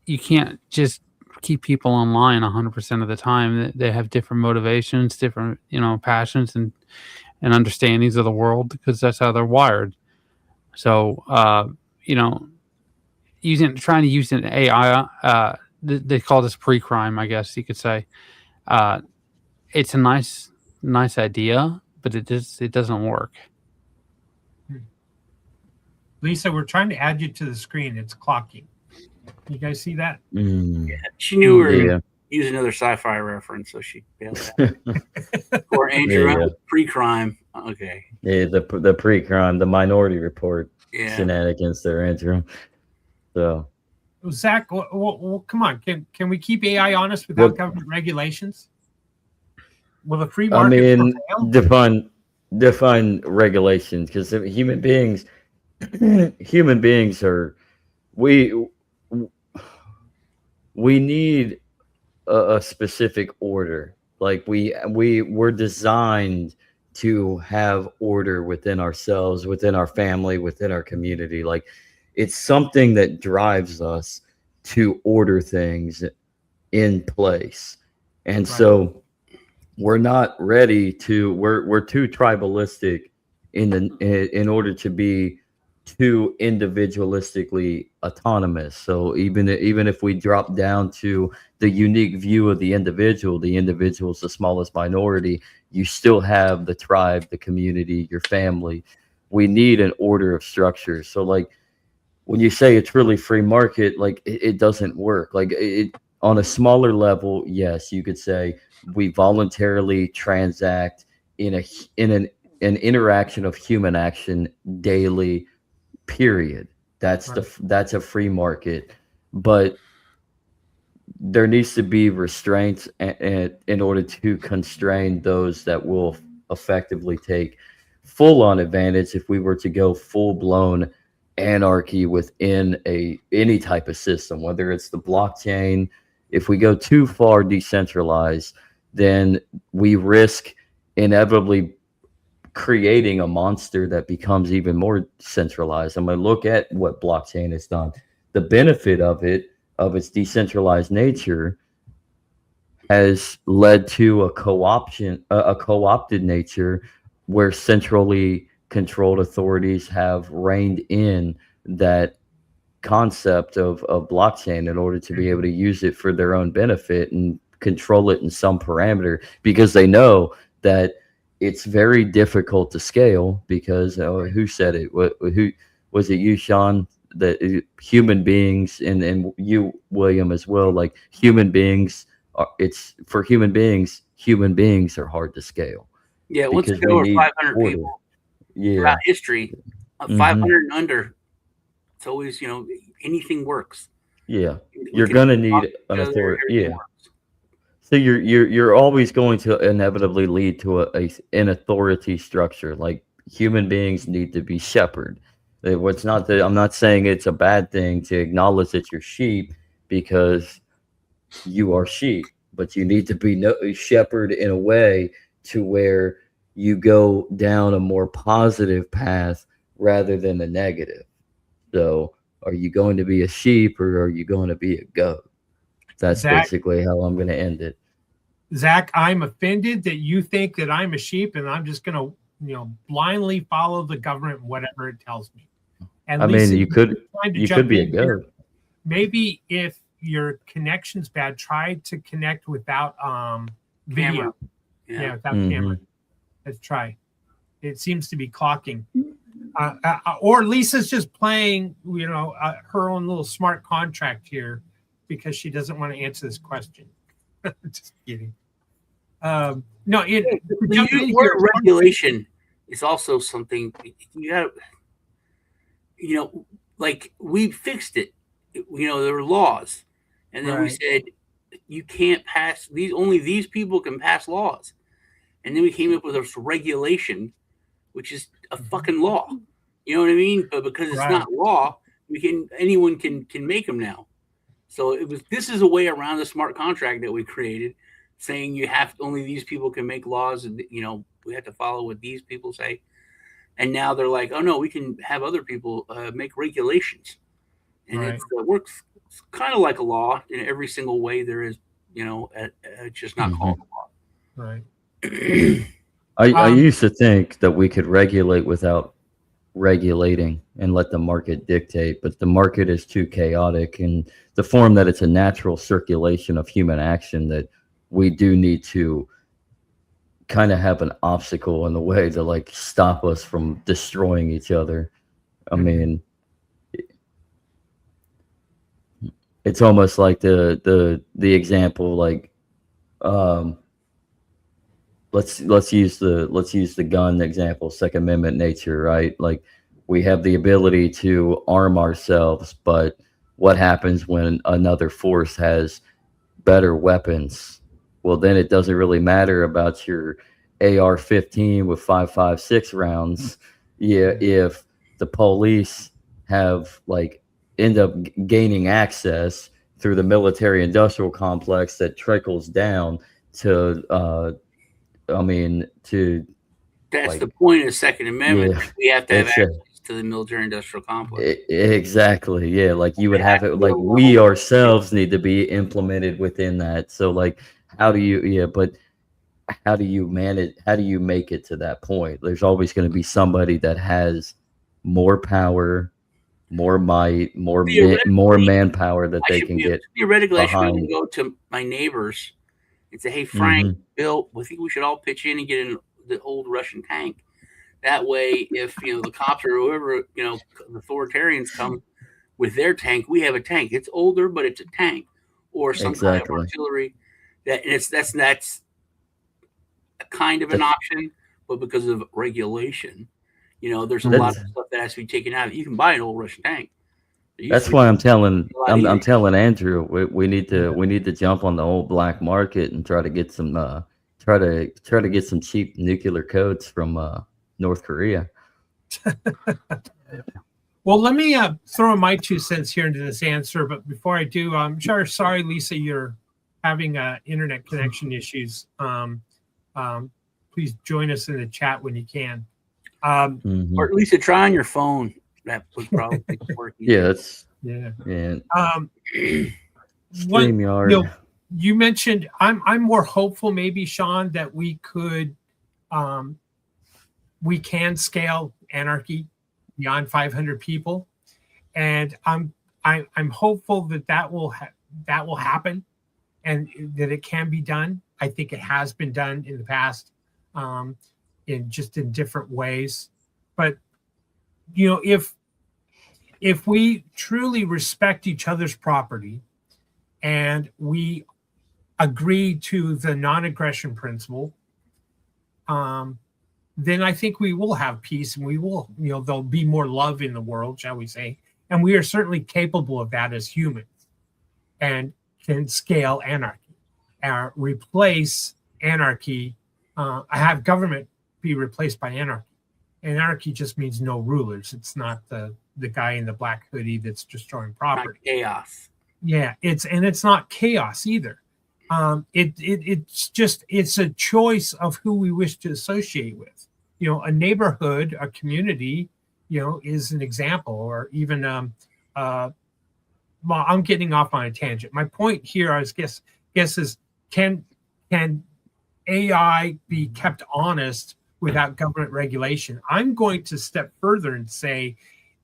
S5: You can't just keep people online 100% of the time. They have different motivations, different passions and understandings of the world because that's how they're wired. So trying to use an AI, they call this pre-crime, I guess you could say. It's a nice idea, but it doesn't work.
S2: Lisa, we're trying to add you to the screen. It's clocking. You guys see that?
S6: She knew we were
S4: Yeah.
S6: use another sci-fi reference, so she bailed out. Or Andrew
S4: Yeah.
S6: pre-crime. Okay.
S4: Yeah, the pre-crime, the Minority Report
S6: Yeah.
S4: shenanigans there, Andrew. So
S2: Zach, well, come on. Can we keep AI honest without government regulations? Will the free
S4: I
S2: market
S4: mean,
S2: prevail?
S4: define regulations, because human beings are we need a specific order. Like we're designed to have order within ourselves, within our family, within our community. Like it's something that drives us to order things in place. And so we're not ready to we're too tribalistic in order to be too individualistically autonomous. So even if we drop down to the unique view of the individual is the smallest minority, you still have the tribe, the community, your family. We need an order of structure. So like when you say it's really free market, like it doesn't work. Like it on a smaller level, yes, you could say we voluntarily transact in an interaction of human action daily, period. That's a free market. But there needs to be restraints in order to constrain those that will effectively take full on advantage if we were to go full blown anarchy within any type of system, whether it's the blockchain. If we go too far decentralized, then we risk inevitably creating a monster that becomes even more centralized. I'm going to look at what blockchain has done. The benefit of its decentralized nature, has led to a co-opted nature where centrally controlled authorities have reined in that concept of blockchain in order to be able to use it for their own benefit and control it in some parameter, because they know that it's very difficult to scale. Because who said it? Who was it? You, Sean? That human beings, and you, William, as well. Like human beings are. It's for human beings. Human beings are hard to scale.
S6: Yeah, let's go over 500
S4: order.
S6: people.
S4: Yeah,
S6: Throughout history, 500 and under. It's always, anything works.
S4: Yeah, you're gonna need an authority. Yeah. So you're always going to inevitably lead to an authority structure. Like human beings need to be shepherded. What's not that I'm not saying it's a bad thing to acknowledge that you're sheep, because you are sheep, but you need to be shepherded in a way to where you go down a more positive path rather than a negative. So are you going to be a sheep or are you going to be a goat? That's
S2: Zach,
S4: basically how I'm going to end it.
S2: Zach, I'm offended that you think that I'm a sheep and I'm just going to, blindly follow the government, whatever it tells me. And
S4: I
S2: Lisa,
S4: mean, you could be a goat.
S2: Here. Maybe if your connection's bad, try to connect without video. Yeah, without camera. Let's try. It seems to be clocking. Or Lisa's just playing, her own little smart contract here because she doesn't want to answer this question. Just kidding. No,
S6: the word regulation is also something you got. Like we fixed it. There were laws, and then we said you can't pass these. Only these people can pass laws, and then we came up with this regulation, which is a fucking law. You know what I mean? But because it's not law, anyone can make them now. So this is a way around the smart contract that we created, saying only these people can make laws, and we have to follow what these people say. And now they're like, oh no, we can have other people make regulations, and it works kind of like a law in every single way there is. It's just not called a law.
S2: Right.
S4: I used to think that we could regulate without regulating and let the market dictate, but the market is too chaotic in the form that it's a natural circulation of human action, that we do need to kind of have an obstacle in the way to like stop us from destroying each other. I mean, it's almost like the example, like let's use the gun example, Second Amendment nature, right? Like we have the ability to arm ourselves, but what happens when another force has better weapons? Well, then it doesn't really matter about your AR-15 with 5.56 rounds. Yeah, if the police have like end up gaining access through the military industrial complex that trickles down to to
S6: That's
S4: like,
S6: the point of the Second Amendment.
S4: yeah,
S6: We have to have
S4: it's
S6: access to the military-industrial complex.
S4: exactly, yeah, like you would
S6: It
S4: have
S6: has
S4: it,
S6: to be
S4: like
S6: a
S4: we
S6: level.
S4: ourselves need to be implemented within that. So like, how do you, yeah, but how do you manage, how do you make it to that point? There's always going to be somebody that has more power, more might, more
S6: Theoretically,
S4: manpower that they can get
S6: I should be able to
S4: behind.
S6: go to my neighbors and say, "Hey, Frank,
S4: Hmm.
S6: Bill, I think we should all pitch in and get in the old Russian tank." That way, if the cops or whoever the authoritarians come with their tank, we have a tank. It's older, but it's a tank or some kind of
S4: Exactly.
S6: artillery. That's a kind of an
S4: That's
S6: option, but because of regulation, there's a lot
S5: Mhm.
S6: of stuff that has to be taken out. You can buy an old Russian tank. It used to
S4: That's
S6: be
S4: why I'm telling
S6: a lot easier.
S4: I'm telling Andrew we need to jump on the old black market and try to get some try to get some cheap nuclear codes from North Korea.
S2: Well, let me throw my 2 cents here into this answer. But before I do, I'm sorry, Lisa, you're having internet connection issues. Please join us in the chat when you can.
S4: Mhm.
S6: Or at least try on your phone. That would probably work.
S4: Yeah, that's
S2: Yeah.
S4: yeah.
S2: What
S4: StreamYard.
S2: you mentioned, I'm more hopeful, maybe, Sean, that we could we can scale anarchy beyond 500 people, and I'm hopeful that that will happen, and that it can be done. I think it has been done in the past, in different ways. But if we truly respect each other's property and we agree to the non-aggression principle, then I think we will have peace, and we will, there'll be more love in the world, shall we say. And we are certainly capable of that as humans, and can scale anarchy, replace anarchy, have government be replaced by anarchy. Anarchy just means no rulers. It's not the guy in the black hoodie that's destroying property.
S6: Not chaos.
S2: Yeah, it's not chaos either. It's a choice of who we wish to associate with. A neighborhood, a community, is an example, or even well, I'm getting off on a tangent. My point here, I guess is, can AI be kept honest without government regulation? I'm going to step further and say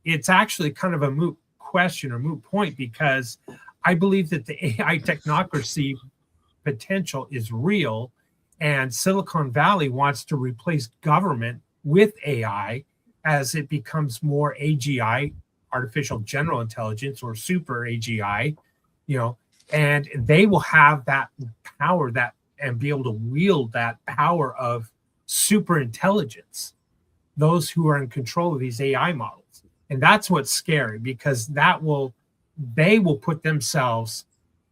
S2: it's actually kind of a moot question or moot point, because I believe that the AI technocracy potential is real, and Silicon Valley wants to replace government with AI as it becomes more AGI, artificial general intelligence, or super AGI, and they will have that power, and be able to wield that power of super intelligence, those who are in control of these AI models. And that's what's scary, because they will put themselves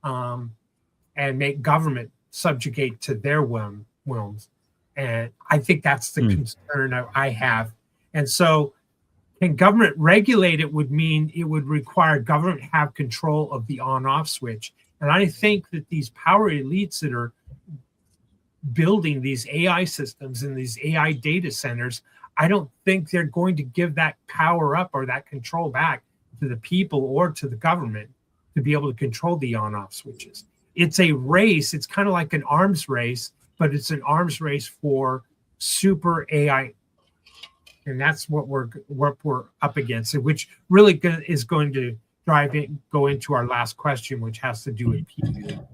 S2: and make government subjugate to their whims. And I think that's the concern I have. And so, can government regulate it would mean it would require government to have control of the on-off switch. And I think that these power elites that are building these AI systems and these AI data centers, I don't think they're going to give that power up or that control back to the people or to the government to be able to control the on-off switches. It's a race. It's kind of like an arms race, but it's an arms race for super AI. And that's what we're up against, which really is going to go into our last question, which has to do with people.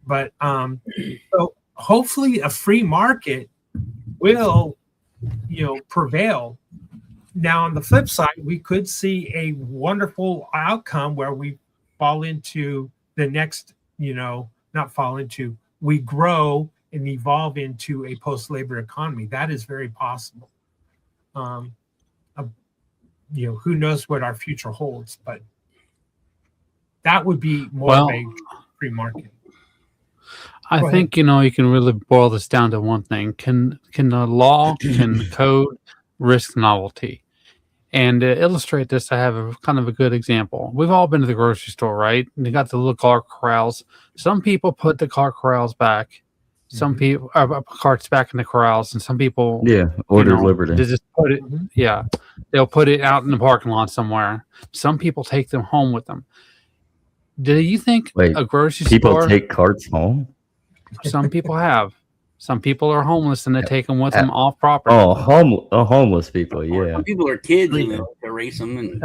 S2: But so hopefully a free market will, prevail. Now, on the flip side, we could see a wonderful outcome where we fall into the next, not fall into, we grow and evolve into a post-labor economy. That is very possible. Who knows what our future holds, but that would be more of a free market.
S5: I think, you can really boil this down to one thing. Can the law, can code risk novelty? And to illustrate this, I have a kind of a good example. We've all been to the grocery store, right? And they got the little car corrals. Some people put the car corrals back. Some people carts back in the corrals, and some people
S4: order liberty.
S5: They just put it. They'll put it out in the parking lot somewhere. Some people take them home with them. Do you think a grocery
S4: people
S5: store
S4: take carts home?
S5: Some people have. Some people are homeless and they take them with them off property.
S4: Homeless people, yeah.
S6: Some people are kids and they like to race them, and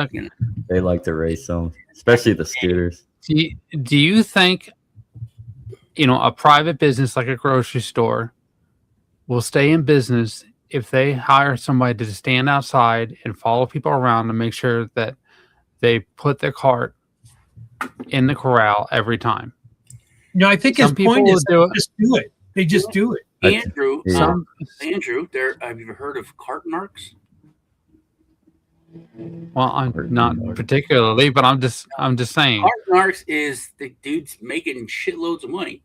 S4: they like to race them, especially the scooters.
S5: Do you think, a private business like a grocery store will stay in business if they hire somebody to stand outside and follow people around and make sure that they put their cart in the corral every time?
S2: No, I think his point is just do it. They just do it.
S6: Andrew, have you ever heard of cart narcs?
S5: Well, I'm not particularly, but I'm just saying.
S6: Cart narcs is the dude's making shitloads of money.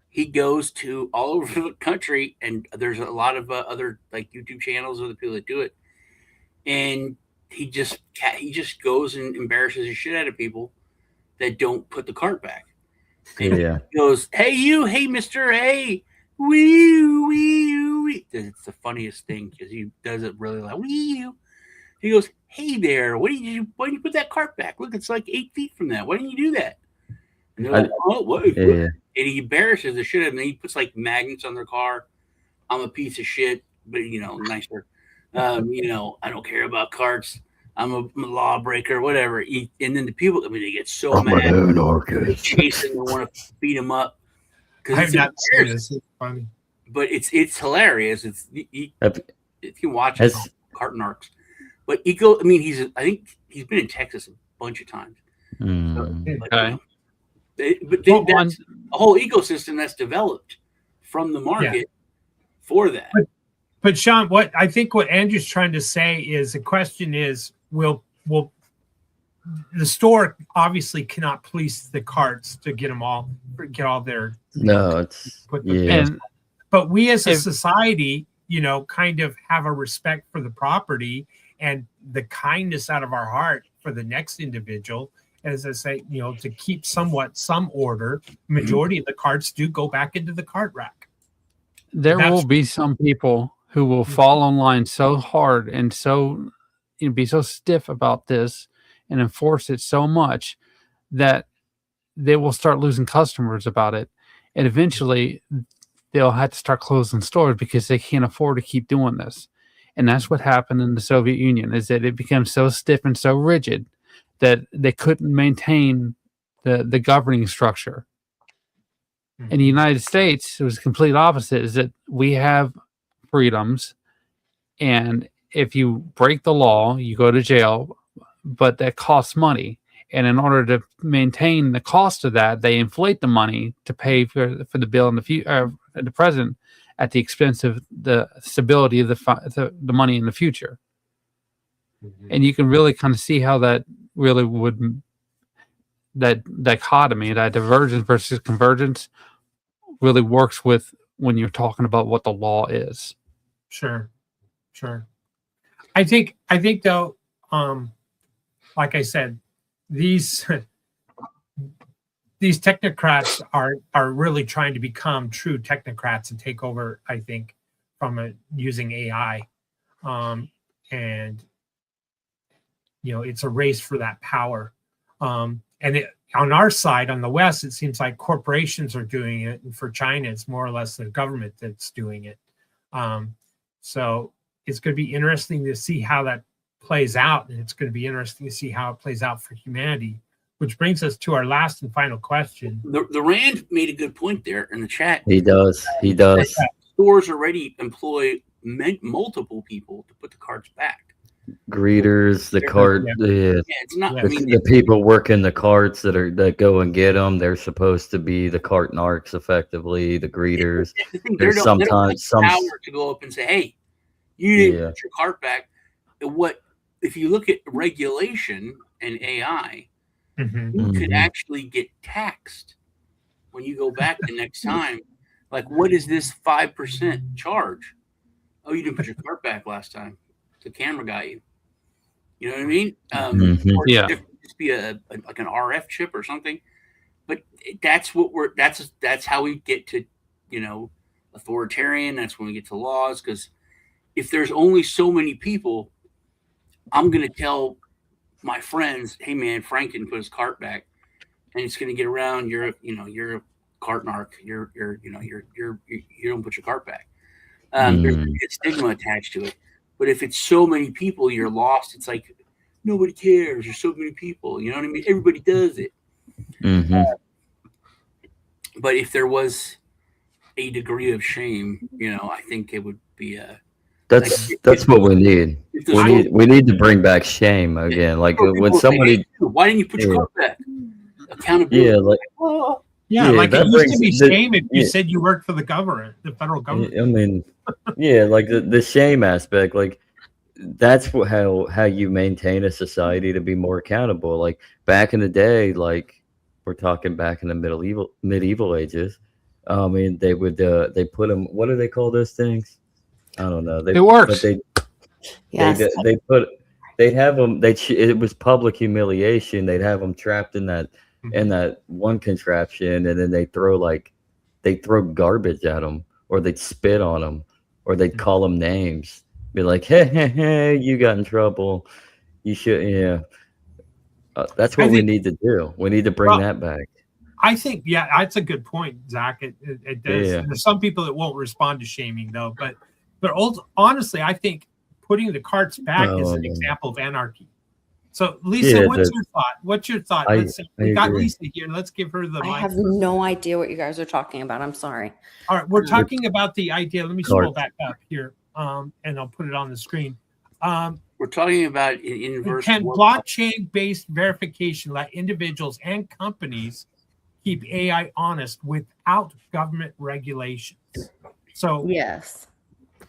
S6: He goes to all over the country, and there's a lot of other like YouTube channels of the people that do it. And he just goes and embarrasses the shit out of people that don't put the cart back. And he goes, hey, mister, hey, wee. It's the funniest thing because he does it really loud. Wee. He goes, hey there, why didn't you put that cart back? Look, it's like 8 feet from that. Why didn't you do that? And they're like, what? And he embarrasses the shit out of them. And he puts like magnets on their car. I'm a piece of shit, but nicer. I don't care about carts. I'm a lawbreaker, whatever. And then the people, they get so mad. They chase them and want to beat them up.
S2: I've not seen this. It's funny.
S6: But it's hilarious. If you watch it, cart narcs. But I think he's been in Texas a bunch of times.
S5: Okay.
S6: But that's a whole ecosystem that's developed from the market for that.
S2: But Sean, what Andrew's trying to say is the question is, will the store obviously cannot police the carts to get all their but we as a society, kind of have a respect for the property and the kindness out of our heart for the next individual. As I say, to keep some order, majority of the carts do go back into the cart rack.
S5: There will be some people who will fall online so hard and so be so stiff about this and enforce it so much that they will start losing customers about it. And eventually they'll have to start closing stores because they can't afford to keep doing this. And that's what happened in the Soviet Union, is that it became so stiff and so rigid that they couldn't maintain the governing structure. In the United States, it was the complete opposite, is that we have freedoms, and if you break the law, you go to jail, but that costs money. And in order to maintain the cost of that, they inflate the money to pay for the bill in the present at the expense of the stability of the money in the future. And you can really kind of see how that really would, that dichotomy, that divergence versus convergence really works with when you're talking about what the law is.
S2: Sure. I think though, like I said, these technocrats are really trying to become true technocrats and take over, I think, from using AI. And it's a race for that power. And on our side, on the West, it seems like corporations are doing it. And for China, it's more or less the government that's doing it. So it's going to be interesting to see how that plays out. And it's going to be interesting to see how it plays out for humanity, which brings us to our last and final question.
S6: The Rand made a good point there in the chat.
S4: He does.
S6: Stores already employ multiple people to put the carts back.
S4: greeters, the cart,
S6: Yeah, it's not. I mean,
S4: the people working the carts that go and get them. They're supposed to be the cart narcs, effectively the greeters.
S6: the thing,
S4: There's
S6: they don't have
S4: sometimes
S6: the power to go up and say, "Hey, you didn't put your cart back." What if you look at regulation and AI? You could actually get taxed when you go back the next time. Like, what is this 5% charge? Oh, you didn't put your cart back last time. The camera got you. You know what I mean? Or there could just be like an RF chip or something. But that's what that's how we get to, authoritarian. That's when we get to laws. Because if there's only so many people, I'm going to tell my friends, "Hey man, Frank didn't put his cart back," and it's going to get around. You're a cart narc. You don't put your cart back. There's a stigma attached to it. But if it's so many people, you're lost. It's like nobody cares. There's so many people. You know what I mean? Everybody does it. But if there was a degree of shame, I think it would be a.
S4: That's what we need. We need to bring back shame again. Like when somebody,
S6: say, "Hey, why didn't you put your cart back?" Accountability.
S2: Like it used to be shame if you said you worked for the government, the federal government.
S4: I mean, like the shame aspect, like that's how you maintain a society to be more accountable. Like back in the day, like we're talking back in the medieval ages. I mean, they would they put them. What do they call those things? I don't know.
S5: It works.
S4: But they'd have them. It was public humiliation. They'd have them trapped in that one contraption, and then they throw garbage at them, or they'd spit on them, or they'd call them names. Be like, hey, you got in trouble. You should, that's what we need to do. We need to bring that back.
S2: I think, that's a good point, Zach. It does.
S4: Yeah.
S2: There's some people that won't respond to shaming, though. But honestly, I think putting the carts back is an example of anarchy. So, Lisa, what's your thought? What's your thought? We got Lisa here. Let's give her the mic.
S3: I have no idea what you guys are talking about. I'm sorry.
S2: All right. We're talking about the idea. Let me scroll back up here, and I'll put it on the screen.
S6: We're talking about inverse.
S2: Can blockchain-based verification let individuals and companies keep AI honest without government regulations? So
S3: yes.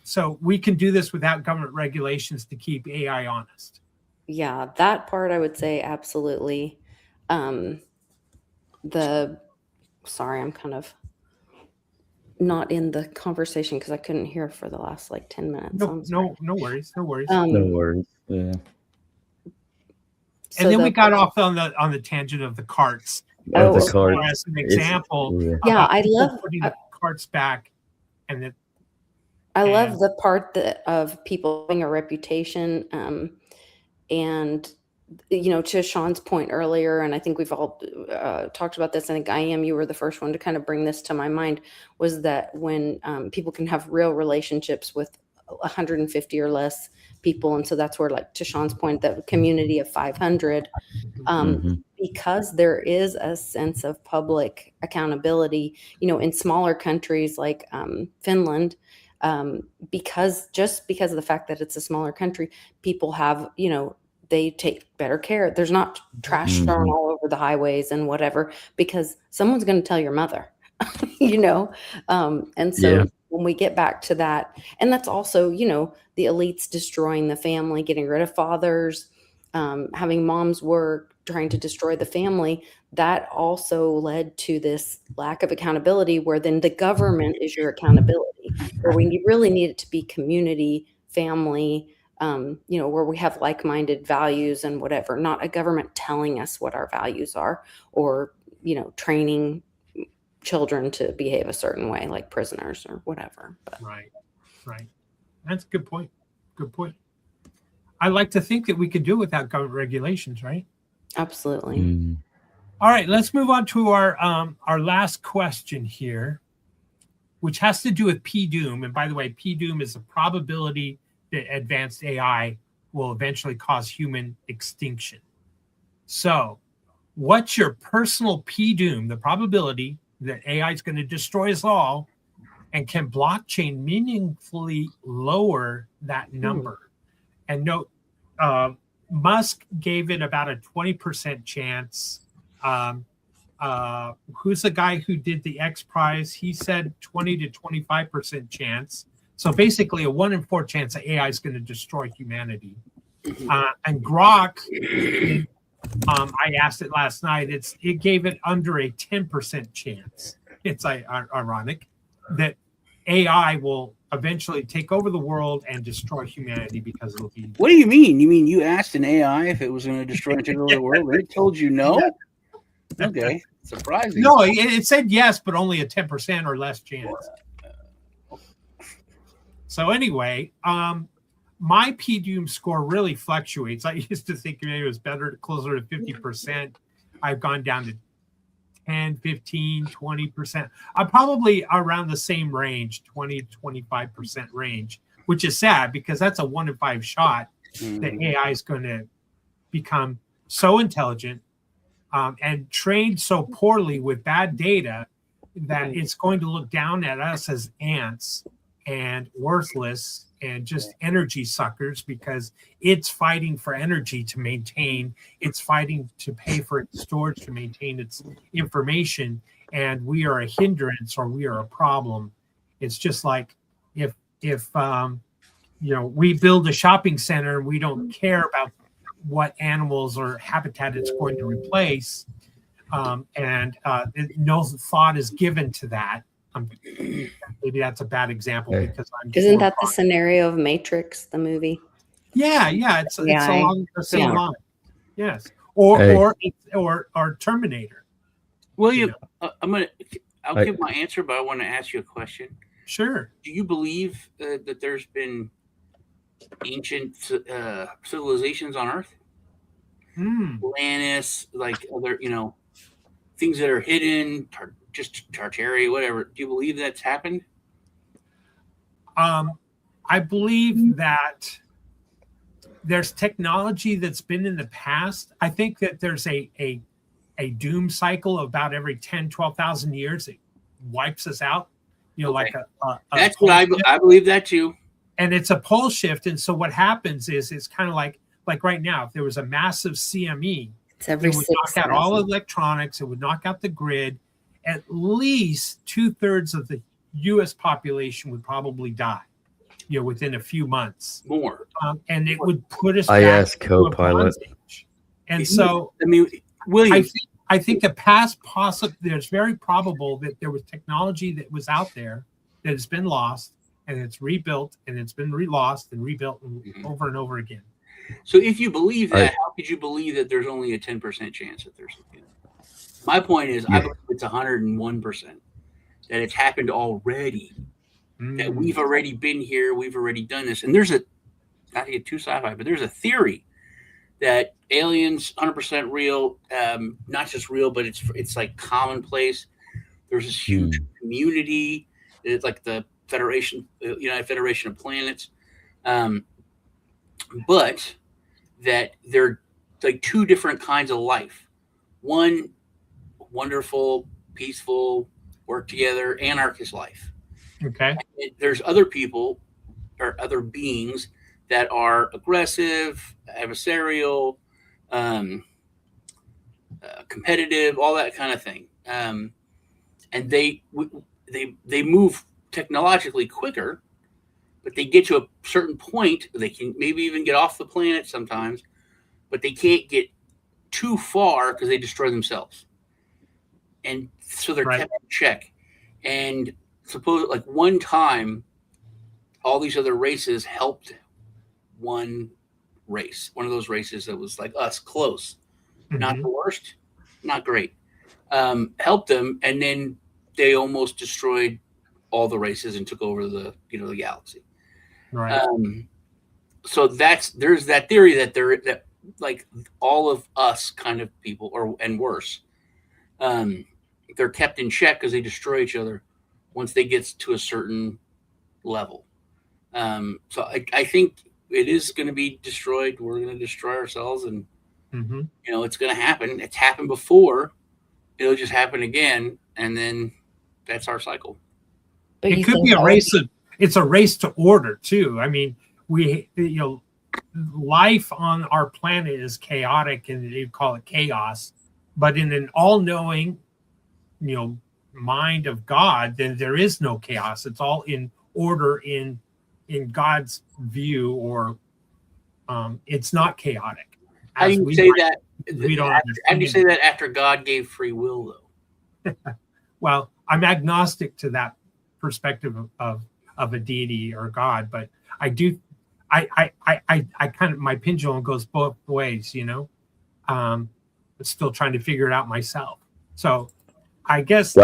S2: So we can do this without government regulations to keep AI honest.
S3: Yeah, that part I would say absolutely. Sorry, I'm kind of not in the conversation because I couldn't hear for the last 10 minutes.
S2: No worries.
S4: No worries. Yeah.
S2: And then we got off on the tangent of the carts.
S4: The carts
S2: as an example.
S3: I love
S2: putting the carts back, and
S3: I love the part of people having a reputation, and to Sean's point earlier, and I think we've all talked about this. I think you were the first one to kind of bring this to my mind, was that when people can have real relationships with 150 or less people, and so that's where, to Sean's point, that community of 500, because there is a sense of public accountability, in smaller countries like Finland. Because of the fact that it's a smaller country, people have, they take better care. There's not trash thrown all over the highways and whatever, because someone's going to tell your mother, and so when we get back to that, and that's also, the elites destroying the family, getting rid of fathers, having moms work, trying to destroy the family, that also led to this lack of accountability, where then the government is your accountability, where we really need it to be community, family, where we have like-minded values and whatever, not a government telling us what our values are, or, training children to behave a certain way, like prisoners or whatever. But.
S2: Right. That's a good point. I like to think that we could do it without government regulations, right?
S3: Absolutely.
S2: All right, let's move on to our last question here, which has to do with P-Doom. And by the way, P-Doom is a probability that advanced AI will eventually cause human extinction. So what's your personal P-Doom, the probability that AI is going to destroy us all, and can blockchain meaningfully lower that number? And note, Musk gave it about a 20% chance. Who's the guy who did the X Prize? He said 20 to 25% chance. So basically, a 1 in 4 chance that AI is going to destroy humanity. And Grok, I asked it last night. It gave it under a 10% chance. It's ironic that AI will eventually take over the world and destroy humanity because it'll be.
S6: What do you mean? You mean you asked an AI if it was going to destroy and take over the world, and it told you no? Yeah. Okay, surprising.
S2: No, it said yes, but only a 10% or less chance. So anyway, my PDUM score really fluctuates. I used to think it was closer to 50%. I've gone down to 10, 15, 20%. I'm probably around the same range, 20 to 25% range, which is sad because that's a 1 in 5 shot that AI is going to become so intelligent and trained so poorly with bad data that it's going to look down at us as ants and worthless and just energy suckers because it's fighting for energy to maintain, it's fighting to pay for its storage to maintain its information, and we are a hindrance or we are a problem. It's just like if we build a shopping center and we don't care about what animals or habitat it's going to replace, and no thought is given to that. Maybe that's a bad example because
S3: Isn't that the scenario of Matrix, the movie?
S2: Yeah, it's along the same line. Yes, or Terminator.
S6: William, I'll give my answer, but I want to ask you a question.
S2: Sure.
S6: Do you believe that there's been ancient civilizations on Earth? Atlantis, like other, things that are hidden, just Tartaria, whatever. Do you believe that's happened?
S2: I believe that there's technology that's been in the past. I think that there's a doom cycle of about every 10, 12,000 years. It wipes us out, like
S6: that's what I believe that too.
S2: And it's a pole shift. And so what happens is it's kind of like right now, if there was a massive CME, it would knock out all electronics. It would knock out the grid. At least 2/3 of the U.S. population would probably die, within a few months.
S6: More.
S2: And it would put us
S4: I
S2: back
S4: asked Copilot.
S2: And so,
S6: William,
S2: I think the past there's very probable that there was technology that was out there that has been lost, and it's rebuilt, and it's been lost and rebuilt over and over again.
S6: So if you believe that, how could you believe that there's only a 10% chance that there's something? My point is, I believe it's 101% that it's happened already, that we've already been here, we've already done this. And there's not to get too sci-fi, but there's a theory that aliens 100% real, not just real, but it's like commonplace. There's this huge community. It's like the United Federation of Planets. But that they're like two different kinds of life. One, wonderful, peaceful, work together, anarchist life.
S2: Okay.
S6: And there's other people or other beings that are aggressive, adversarial, competitive, all that kind of thing. And they move technologically quicker, but they get to a certain point. They can maybe even get off the planet sometimes, but they can't get too far because they destroy themselves. And so they're kept in check. And suppose like one time, all these other races helped one race, one of those races that was like us, close, not the worst, not great, helped them, and then they almost destroyed all the races and took over the the galaxy.
S2: Right.
S6: So there's that theory that like all of us kind of people and worse, they're kept in check because they destroy each other once they get to a certain level. So I think it is going to be destroyed. We're going to destroy ourselves, and it's going to happen. It's happened before. It'll just happen again, and then that's our cycle.
S2: It could be a race. It's a race to order too. I mean, life on our planet is chaotic, and they call it chaos. But in an all-knowing, mind of God, then there is no chaos. It's all in order in God's view, or it's not chaotic.
S6: How do you say that?
S2: We don't.
S6: How do you say that after God gave free will, though?
S2: Well, I'm agnostic to that perspective of a deity or God, but I do. I kind of, my pendulum goes both ways, but still trying to figure it out myself. So I guess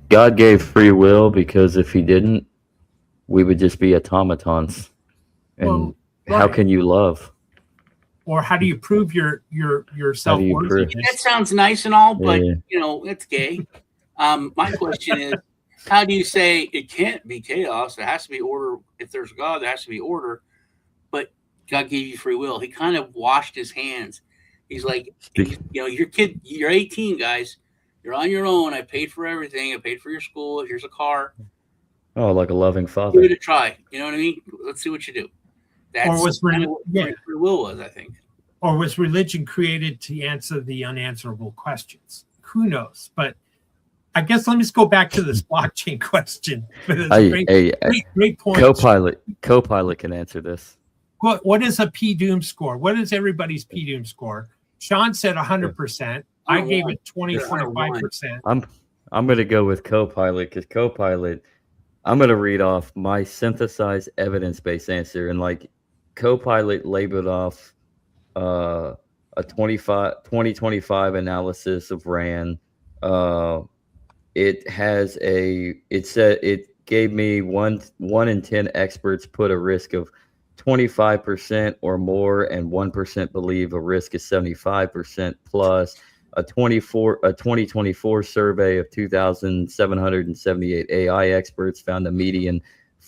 S4: God gave free will, because if he didn't, we would just be automatons. And how can you love?
S2: Or how do you prove your self-worth?
S6: That sounds nice and all, but it's gay. My question is, how do you say it can't be chaos? There has to be order. If there's God, there has to be order. But God gave you free will. He kind of washed his hands. He's like, you're 18, guys. You're on your own. I paid for everything. I paid for your school. Here's a car.
S4: Oh, like a loving father.
S6: Give it a try. You know what I mean? Let's see what you do. That's what free will was, I think.
S2: Or was religion created to answer the unanswerable questions? Who knows? But I guess let me just go back to this blockchain question. Great point.
S4: Copilot can answer this.
S2: What is a PDoom score? What is everybody's PDoom score? Sean said 100%. I gave it 25%.
S4: I'm going to go with Copilot, because Copilot, I'm going to read off my synthesized evidence-based answer, and like Copilot labeled off a 2025 analysis of RAND. It gave me one in 10 experts put a risk of 25% or more, and 1% believe a risk is 75% plus. A 2024 survey of 2,778 AI experts found a median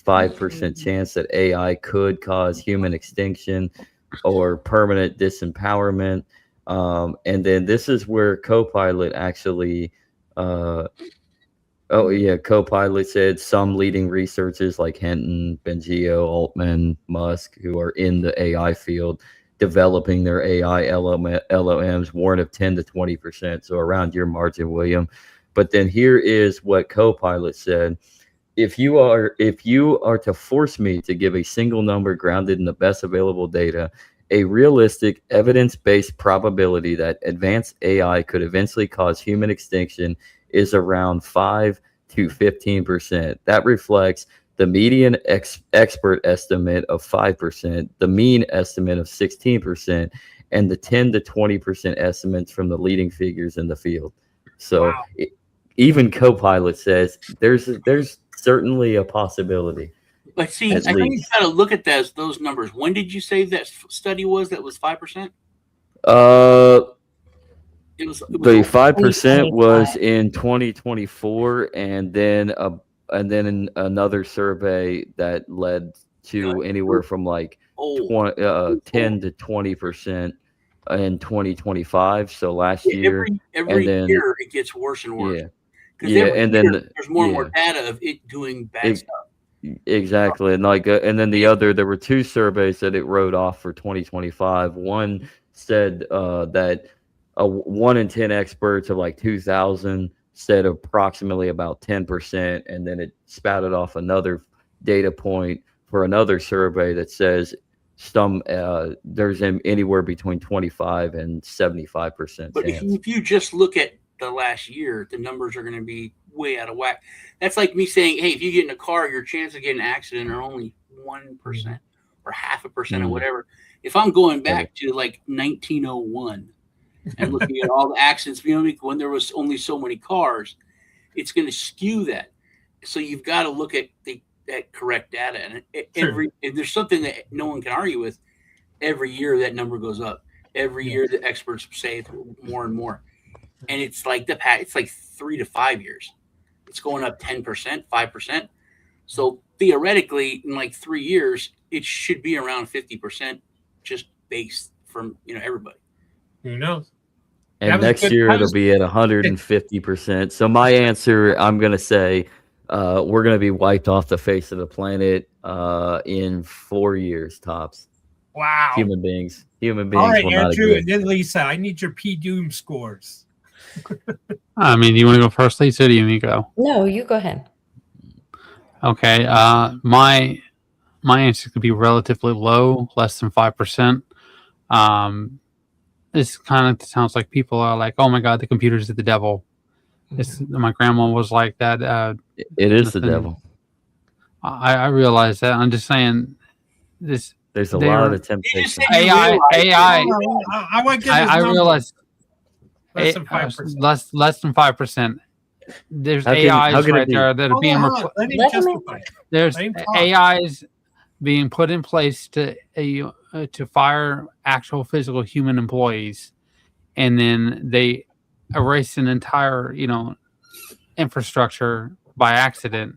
S4: 5% chance that AI could cause human extinction or permanent disempowerment. And then this is where Copilot actually, Copilot said some leading researchers like Hinton, Bengio, Altman, Musk, who are in the AI field, developing their AI LLMs, warn of 10 to 20%. So around your margin, William. But then here is what Copilot said. If you are to force me to give a single number grounded in the best available data, a realistic evidence-based probability that advanced AI could eventually cause human extinction is around 5 to 15%. That reflects the median expert estimate of 5%, the mean estimate of 16%, and the 10 to 20% estimates from the leading figures in the field. So even Copilot says there's certainly a possibility.
S6: But see, I think you got to look at those numbers. When did you say that study was? That was 5%.
S4: The 5% was in 2024, and then another survey that led to anywhere from like 10 to 20% in 2025 . So last year,
S6: every year it gets worse and worse.
S4: And then
S6: there's more and more data of it doing bad stuff.
S4: Exactly, and and then there were two surveys that it wrote off for 2025. One said that 1 in 10 experts of like 2,000 said approximately about 10%, and then it spouted off another data point for another survey that says there's anywhere between 25 and 75%.
S6: But if you just look at the last year, the numbers are going to be way out of whack. That's like me saying, hey, if you get in a car, your chance of getting an accident are only 1% or 0.5% or whatever. If I'm going back to like 1901 and looking at all the accidents, when there was only so many cars, it's going to skew that. So you've got to look at that correct data. And and there's something that no one can argue with. Every year that number goes up. Every year the experts say more and more. And it's like it's like 3 to 5 years. It's going up 10%, 5%. So theoretically, in like 3 years, it should be around 50%, just based from everybody.
S2: Who knows?
S4: And next year it'll be at 150%. So my answer, I'm gonna say, we're gonna be wiped off the face of the planet in 4 years tops.
S2: Wow.
S4: Human beings
S2: All right,
S4: will not
S2: Andrew,
S4: exist.
S2: and then Lisa. I need your P Doom scores.
S5: I mean, do you want to go first, Lisa? Or do you want me to go?
S3: No, you go ahead.
S5: Okay. My answer could be relatively low, less than 5%. This kind of sounds like people are like, "Oh my God, the computers are the devil." My grandma was like that.
S4: It is the devil.
S5: I realize that. I'm just saying this.
S4: There's a lot of
S6: You just
S4: temptation.
S6: said you
S5: AI.
S6: realized
S2: I want to get
S5: I
S2: this number.
S5: realize
S2: Less than 5%.
S5: less than 5%. There's
S4: How can it
S5: AIs right
S4: be?
S5: there that are
S2: Hold
S5: being
S2: on, let him
S3: Let him
S2: justify it.
S5: there's
S2: Let him talk.
S5: AIs being put in place to fire actual physical human employees, and then they erase an entire infrastructure by accident.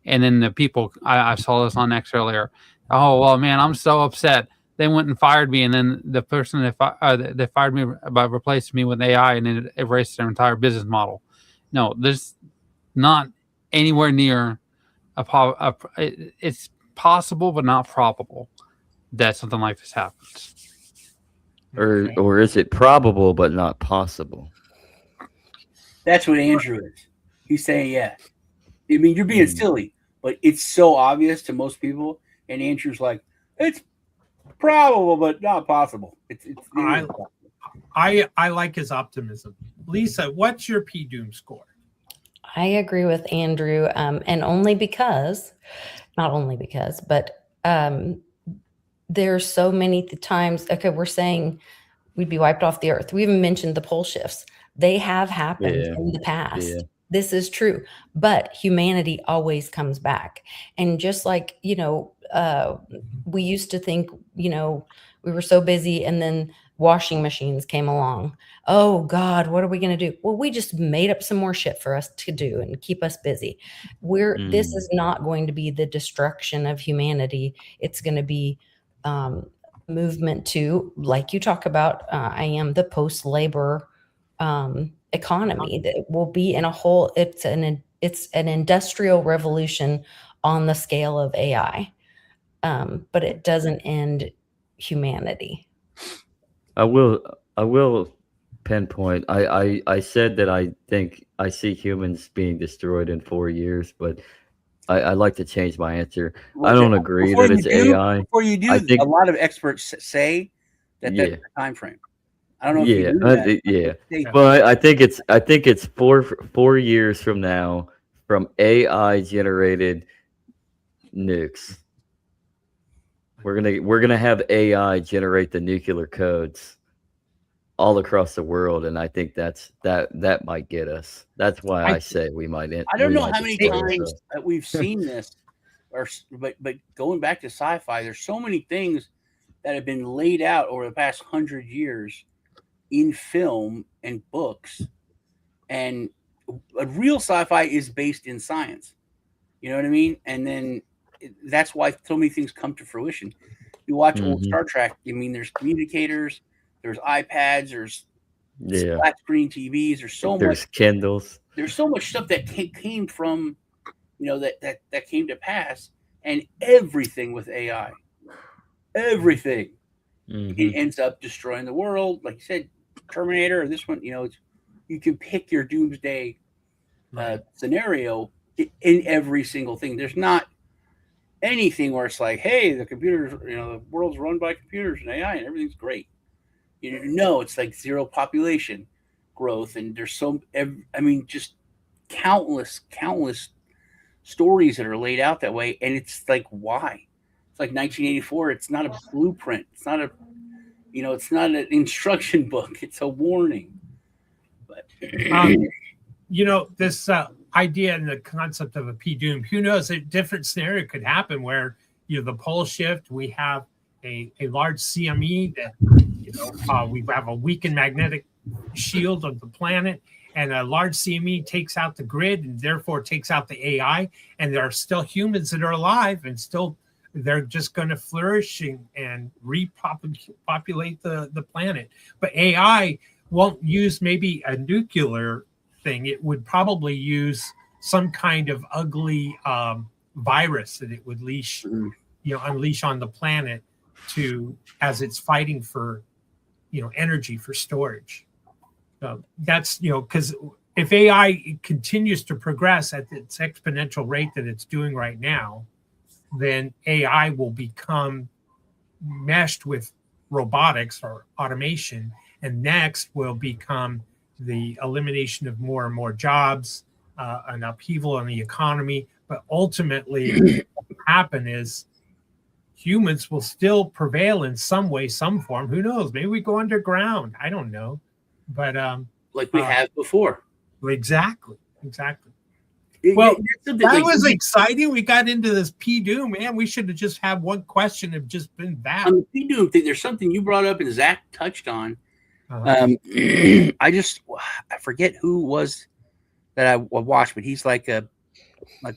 S5: And then the people, I saw this on X earlier. Oh well, man, I'm so upset. They went and fired me, and then the person that fired me by replacing me with AI, and it erased their entire business model. No, there's not anywhere near it's possible, but not probable that something like this happens.
S4: Or is it probable but not possible?
S6: that's what Andrew is. He's saying, yeah. I mean, you're being silly, but it's so obvious to most people. And Andrew's like, it's probable, but not possible. It's
S2: I like his optimism. Lisa, what's your P Doom score?
S3: I agree with Andrew, and not only because, but there's so many times. Okay, we're saying we'd be wiped off the earth. We even mentioned the pole shifts. They have happened in the past.
S4: Yeah.
S3: This is true, but humanity always comes back. And just like, we used to think, we were so busy, and then washing machines came along. Oh God, what are we going to do? Well, we just made up some more shit for us to do and keep us busy. This is not going to be the destruction of humanity. It's going to be movement to, like you talk about, I am the post-labor economy that will be in a whole. It's an industrial revolution on the scale of AI, but it doesn't end humanity.
S4: I will pinpoint. I said that I think I see humans being destroyed in 4 years, but I'd like to change my answer. I don't agree that it's AI.
S6: Before you do,
S4: I think
S6: a lot of experts say that that's the time frame. I don't know if you do that.
S4: Well, I think it's 4 years from now from AI generated nukes. We're gonna have AI generate the nuclear codes all across the world, and I think that might get us. That's why I say we might.
S6: I don't know how many times that we've seen this, but going back to sci-fi, there's so many things that have been laid out over the past 100 years in film and books, and a real sci-fi is based in science. You know what I mean? And then that's why so many things come to fruition. You watch old Star Trek. I mean, there's communicators, there's iPads, there's flat screen TVs. There's
S4: Kindles. There's
S6: so much stuff that came from, that came to pass, and everything with AI, everything, it ends up destroying the world. Like you said, Terminator, or this one, you can pick your doomsday scenario in every single thing. There's not anything where it's like, hey, the computers, the world's run by computers and AI and everything's great. It's like zero population growth, and there's just countless stories that are laid out that way. And it's like, why? It's like 1984. It's not a blueprint. It's not it's not an instruction book. It's a warning. But
S2: this idea and the concept of a P-Doom, who knows, a different scenario could happen where, the pole shift, we have a large CME that, we have a weakened magnetic shield of the planet, and a large CME takes out the grid and therefore takes out the AI, and there are still humans that are alive and still they're just going to flourish and repopulate the planet. But AI won't use maybe a nuclear thing. It would probably use some kind of ugly virus that it would unleash on the planet as it's fighting for, energy for storage. That's, because if AI continues to progress at its exponential rate that it's doing right now, then AI will become meshed with robotics or automation, and next will become the elimination of more and more jobs, an upheaval in the economy. But ultimately, what will happen is humans will still prevail in some way, some form. Who knows? Maybe we go underground. I don't know. But
S6: like we have before.
S2: Exactly. Well, that was exciting. We got into this P-Doom, man. We should have just had one question have just been that.
S6: On the P-Doom thing, there's something you brought up and Zach touched on. I forget who was that I watched, but he's like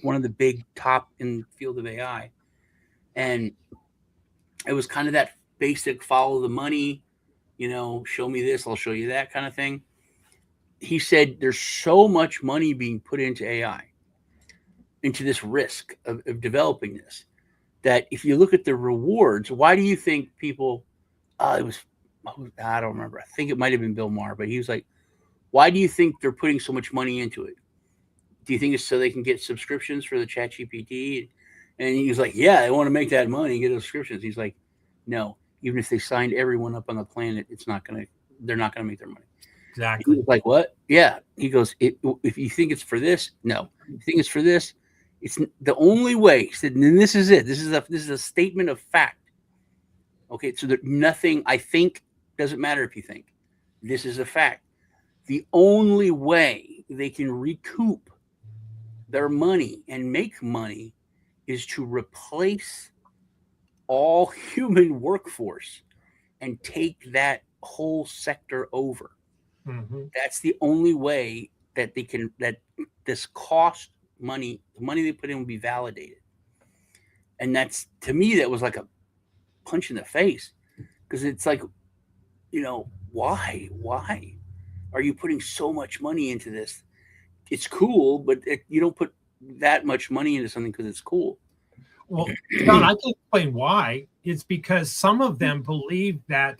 S6: one of the big top in the field of AI. And it was kind of that basic follow the money, show me this, I'll show you that kind of thing. He said there's so much money being put into AI, into this risk of developing this, that if you look at the rewards, why do you think people, I don't remember. I think it might have been Bill Maher, but he was like, why do you think they're putting so much money into it? Do you think it's so they can get subscriptions for the ChatGPT? And he was like, yeah, they want to make that money, get subscriptions. He's like, no, even if they signed everyone up on the planet, they're not going to make their money.
S2: Exactly.
S6: He was like, what? Yeah. He goes, if you think it's for this, no. If you think it's for this, it's the only way. He said, and this is it. This is a statement of fact. Okay, so that nothing I think doesn't matter if you think. This is a fact. The only way they can recoup their money and make money is to replace all human workforce and take that whole sector over. Mm-hmm. That's the only way that that this cost money, the money they put in, will be validated. And that's, to me, that was like a punch in the face, because it's like, why are you putting so much money into this? It's cool, but you don't put that much money into something because it's cool.
S2: Well, John, I can explain why. It's because some of them believe that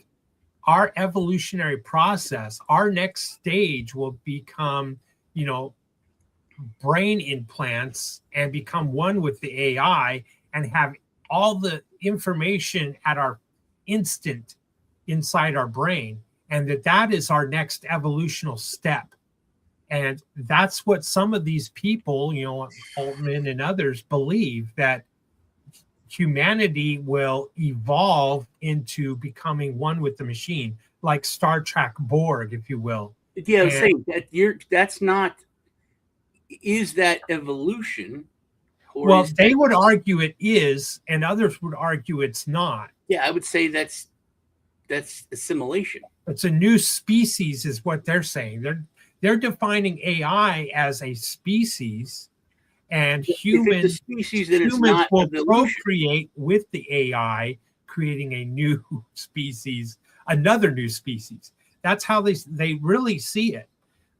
S2: our evolutionary process, our next stage will become, brain implants and become one with the AI and have all the information at our instant inside our brain. And that is our next evolutional step. And that's what some of these people, Altman and others, believe, that humanity will evolve into becoming one with the machine, like Star Trek Borg, if you will.
S6: Yeah, I was saying that is that evolution?
S2: Well, they would argue it is, and others would argue it's not.
S6: Yeah, I would say that's assimilation.
S2: It's a new species, is what they're saying. They're defining AI as a species, and humans will procreate with the AI, creating a new species, another new species. That's how they really see it,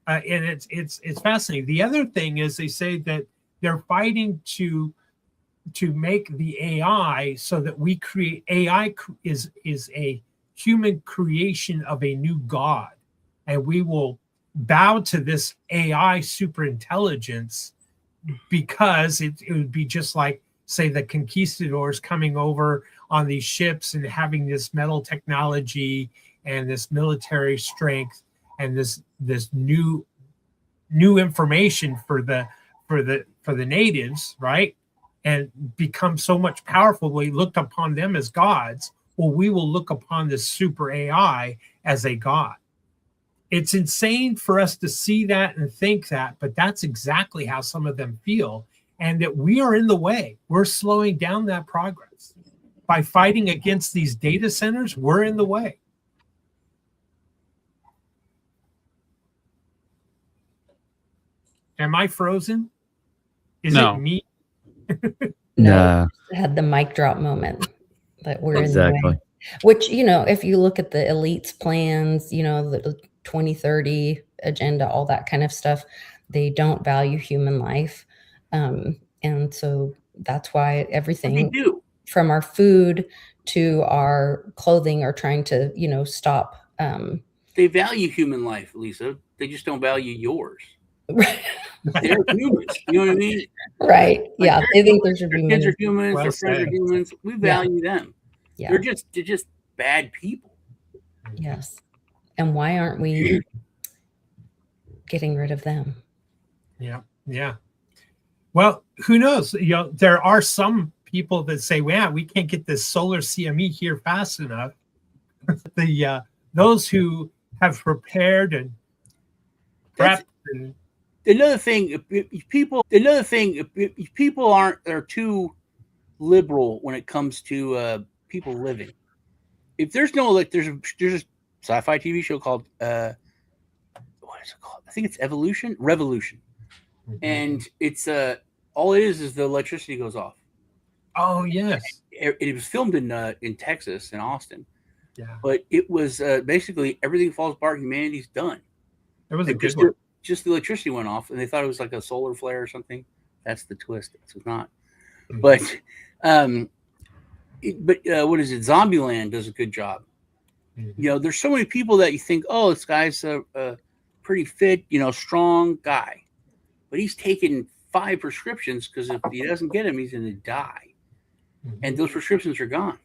S2: and it's fascinating. The other thing is, they say that they're fighting to make the AI so that we create AI is a human creation of a new god, and we will bow to this AI superintelligence, because it would be just like, say, the conquistadors coming over on these ships and having this metal technology and this military strength and this new information for the natives, right? And become so much powerful, we looked upon them as gods. Well, we will look upon this super AI as a god. It's insane for us to see that and think that, but that's exactly how some of them feel, and that we are in the way. We're slowing down that progress. By fighting against these data centers, we're in the way. Am I frozen? Is it me?
S3: No. Had the mic drop moment that we're in the way. Which, if you look at the elites plans, the 2030 agenda, all that kind of stuff, they don't value human life. And so that's why everything from our food to our clothing or trying to, stop.
S6: They value human life, Lisa. They just don't value yours. They're humans. You know what I mean?
S3: Right.
S6: Like,
S3: Yeah. They think there should be
S6: their kids
S3: many.
S6: are humans.
S2: Well
S6: Their friends are
S2: said.
S6: humans. We value them.
S3: Yeah.
S6: They're just bad people.
S3: Yes. And why aren't we getting rid of them?
S2: Yeah. Yeah. Well, who knows? There are some people that say, "Well, we can't get this solar CME here fast enough." Those who have prepared and prepped and
S6: Another thing, if people are too liberal when it comes to people living. If there's no there's a sci-fi TV show called what is it called? I think it's Revolution, and it's all it is the electricity goes off.
S2: Oh yes,
S6: it was filmed in Texas, in Austin.
S2: Yeah,
S6: but it was basically everything falls apart. Humanity's done.
S2: It was a good one.
S6: Just the electricity went off, and they thought it was like a solar flare or something. That's the twist. It's not.
S2: Mm-hmm.
S6: But what is it? Zombieland does a good job.
S2: Mm-hmm.
S6: There's so many people that you think, oh, this guy's a pretty fit, strong guy, but he's taken 5 prescriptions because if he doesn't get them, he's going to die. Mm-hmm. And those prescriptions are gone.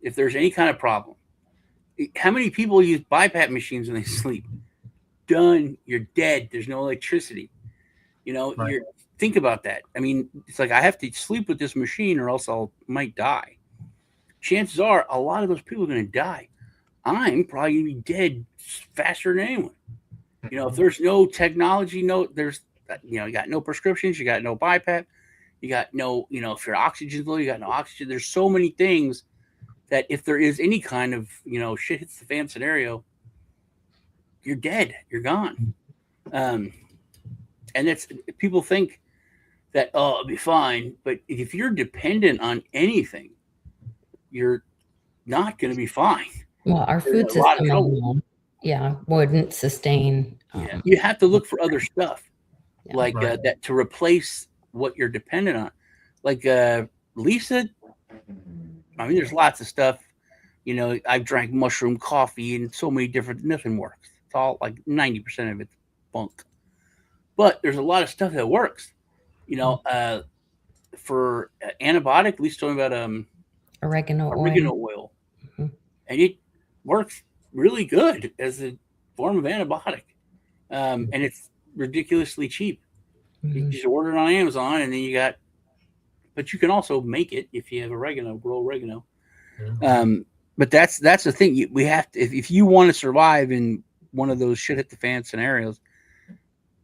S6: If there's any kind of problem, how many people use BiPAP machines when they sleep? Done. You're dead. There's no electricity.
S2: Right.
S6: Think about that. I mean, it's like I have to sleep with this machine or else I might die. Chances are a lot of those people are going to die. I'm probably going to be dead faster than anyone. If there's no technology, you got no prescriptions, you got no BiPAP, you got no, if your oxygen's low, you got no oxygen. There's so many things that if there is any kind of, shit hits the fan scenario, you're dead. You're gone. And it's people think that, oh, it'll be fine. But if you're dependent on anything, you're not going to be fine.
S3: Well, our food system, wouldn't sustain.
S6: You have to look for other stuff that to replace what you're dependent on. Like Lisa, I mean, there's lots of stuff. I've drank mushroom coffee and so many different. Nothing works. It's all like 90% of it's bunk. But there's a lot of stuff that works. For antibiotic, Lisa's talking about
S3: oregano
S6: oil, mm-hmm. And it works really good as a form of antibiotic, and it's ridiculously cheap. Mm-hmm. You just order it on Amazon, and then but you can also make it if you have grow oregano. Mm-hmm. But that's the thing. We have to, if you want to survive in one of those shit hit the fan scenarios,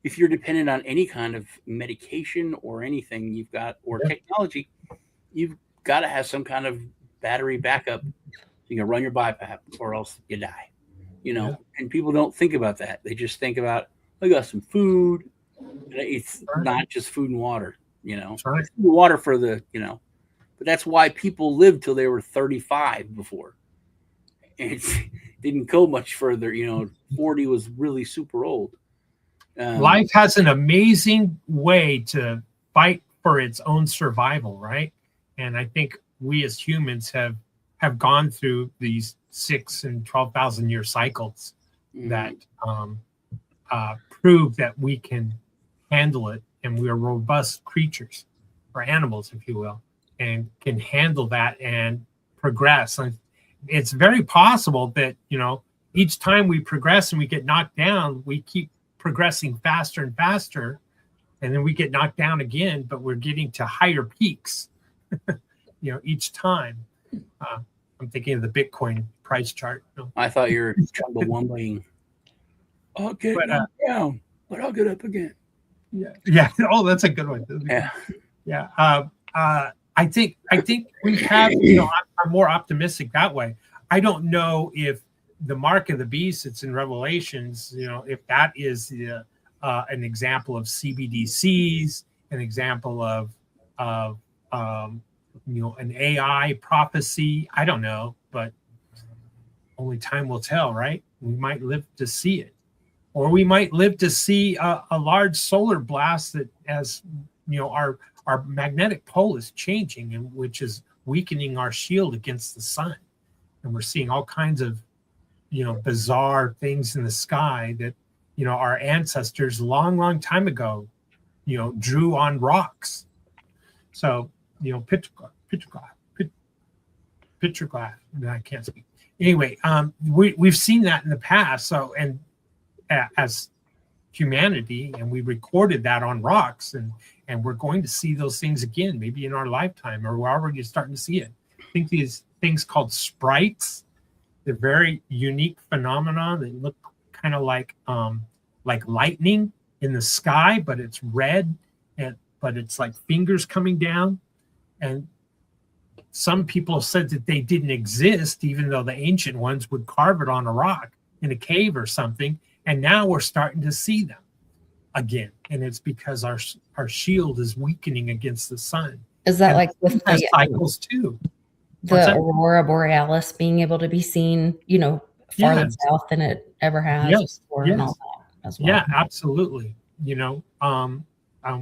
S6: if you're dependent on any kind of medication or anything or technology, you've got to have some kind of battery backup. You can run your BiPAP or else you die, and people don't think about that. They just think about, I got some food. It's not just food and water, It's food and water for the, but that's why people lived till they were 35 before. And it didn't go much further. 40 was really super old.
S2: Life has an amazing way to fight for its own survival, right? And I think we as humans have gone through these 6,000 and 12,000 year cycles that prove that we can handle it, and we are robust creatures, or animals, if you will, and can handle that and progress. And it's very possible that each time we progress and we get knocked down, we keep progressing faster and faster, and then we get knocked down again, but we're getting to higher peaks each time. I'm thinking of the Bitcoin price chart.
S6: I thought you were chumbawambaing. I'll get down, but I'll get up again.
S2: Yeah. Oh, that's a good one. Yeah. I think we have. I'm more optimistic that way. I don't know if the mark of the beast that's in Revelations, if that is an example of CBDCs, an example of an AI prophecy. I don't know, but only time will tell, right? We might live to see it, or we might live to see a large solar blast that, as our magnetic pole is changing, and which is weakening our shield against the sun. And we're seeing all kinds of, bizarre things in the sky that, our ancestors long time ago, drew on rocks. So, petroglyph. I can't speak. Anyway, we've seen that in the past. So, and as humanity, and we recorded that on rocks, and we're going to see those things again, maybe in our lifetime, or we're already starting to see it. I think these things called sprites, they're very unique phenomena. They look kind of like lightning in the sky, but it's red, but it's like fingers coming down. And some people said that they didn't exist, even though the ancient ones would carve it on a rock in a cave or something. And now we're starting to see them again. And it's because our shield is weakening against the sun.
S3: Is that like with the
S2: cycles too?
S3: The aurora borealis being able to be seen, farther south than it ever has before and all that as well.
S2: Yeah, absolutely.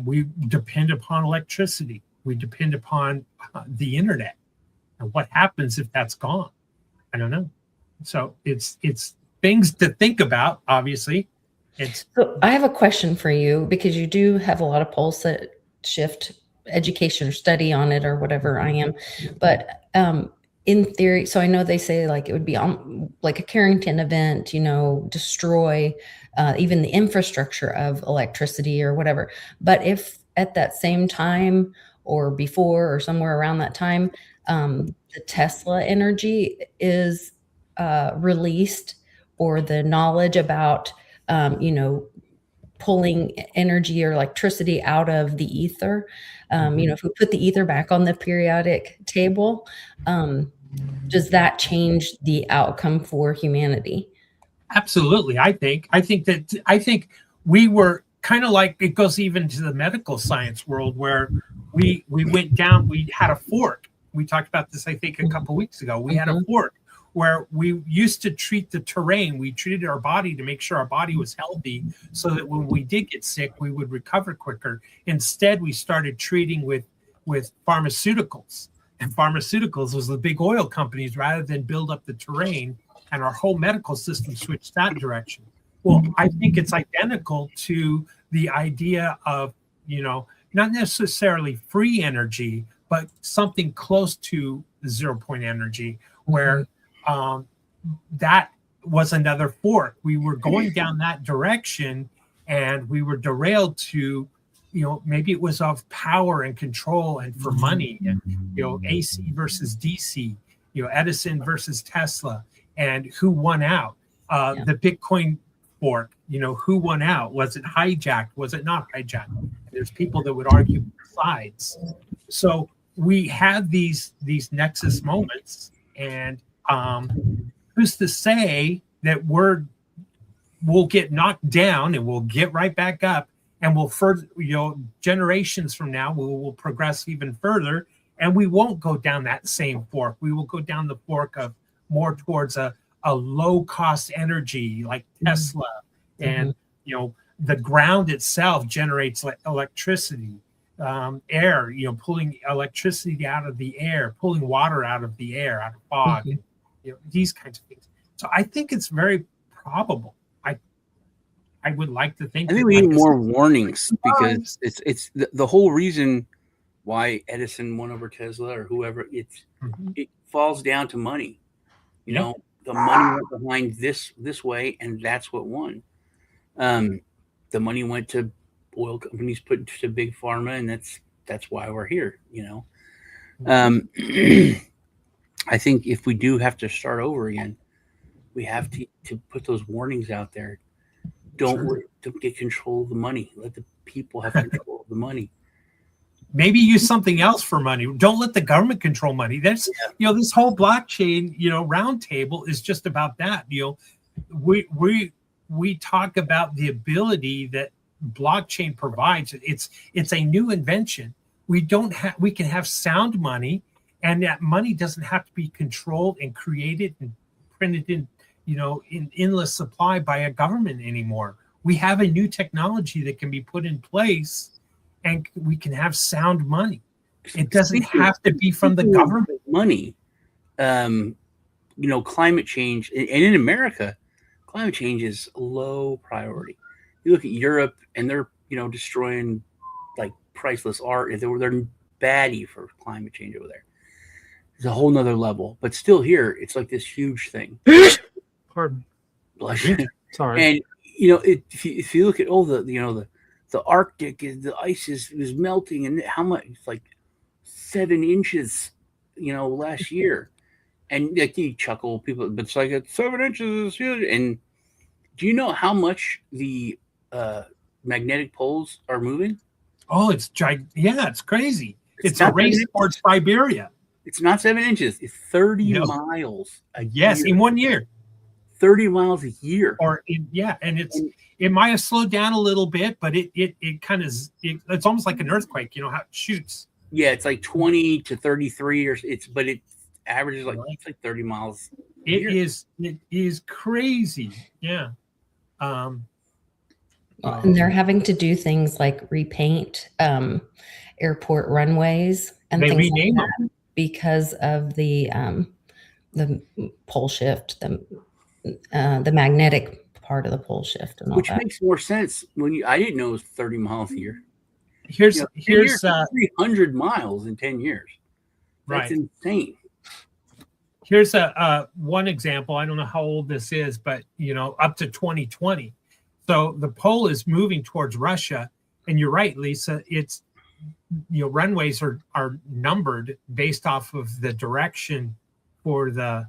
S2: We depend upon electricity. We depend upon the internet. And what happens if that's gone? I don't know. So it's things to think about, obviously.
S3: So I have a question for you, because you do have a lot of polls that shift education or study on it or whatever I am. But in theory, so I know they say like it would be like a Carrington event, destroy even the infrastructure of electricity or whatever. But if at that same time or before or somewhere around that time, the Tesla energy is released, or the knowledge about, pulling energy or electricity out of the ether. If we put the ether back on the periodic table, does that change the outcome for humanity?
S2: Absolutely. I think we were kind of like, it goes even to the medical science world, where we went down, we had a fork. We talked about this, I think, a couple of weeks ago. We had a fork where we used to treat the terrain. We treated our body to make sure our body was healthy, so that when we did get sick, we would recover quicker. Instead, we started treating with pharmaceuticals. And pharmaceuticals was the big oil companies, rather than build up the terrain, and our whole medical system switched that direction. Well, I think it's identical to the idea of, not necessarily free energy, but something close to 0 point energy, where that was another fork. We were going down that direction, and we were derailed to, maybe it was of power and control and for money, and, AC versus DC, Edison versus Tesla, and who won out. The Bitcoin fork, who won out? Was it hijacked? Was it not hijacked? There's people that would argue sides. So we have these nexus moments, and who's to say that we'll get knocked down and we'll get right back up, and we'll further, generations from now, we'll progress even further, and we won't go down that same fork. We will go down the fork of more towards a low cost energy like Tesla, and the ground itself generates electricity, air, pulling electricity out of the air, pulling water out of the air, out of fog, and, these kinds of things. So I think it's very probable. I would like to think.
S6: I think we need more warnings, because it's the whole reason why Edison won over Tesla or whoever. It falls down to money. The money went behind this way, and that's what won. The money went to oil companies, put to big pharma, and that's why we're here. I think if we do have to start over again, we have to put those warnings out there. Don't get control of the money. Let the people have control of the money.
S2: Maybe use something else for money. Don't let the government control money. That's this whole blockchain roundtable is just about that. We talk about the ability that blockchain provides. It's a new invention. We can have sound money, and that money doesn't have to be controlled and created and printed in endless supply by a government anymore. We have a new technology that can be put in place, and we can have sound money. It doesn't have to be from the government.
S6: Money. Climate change, and in America, climate change is a low priority. You look at Europe, and they're destroying like priceless art. They're baddie for climate change over there. It's a whole nother level, but still here, it's like this huge thing.
S2: Pardon.
S6: Bless you.
S2: Sorry.
S6: And if you look at the Arctic, the ice is melting, and how much? It's like 7 inches, last year. And like you chuckle, people, but it's like 7 inches is huge. And do you know how much the magnetic poles are moving?
S2: Oh, it's crazy. It's a
S6: not
S2: race
S6: 7
S2: towards Siberia.
S6: It's not 7 inches. It's 30 miles.
S2: Yes,
S6: year.
S2: in 1 year.
S6: 30 miles a year.
S2: And it might have slowed down a little bit, but it kind of it's almost like an earthquake. How it shoots.
S6: Yeah, it's like 20 to 33, but it averages it's like 30 miles.
S2: It is crazy. Yeah.
S3: And they're having to do things like repaint airport runways and
S2: they
S3: things
S2: rename
S3: like
S2: them
S3: because of the pole shift, the magnetic part of the pole shift, and all
S6: Which
S3: that.
S6: makes more sense I didn't know it was 30 miles a year.
S2: Here's
S6: 300 miles in 10 years. That's insane.
S2: Here's one example. I don't know how old this is, but up to 2020. So the pole is moving towards Russia, and you're right, Lisa. It's runways are numbered based off of the direction for the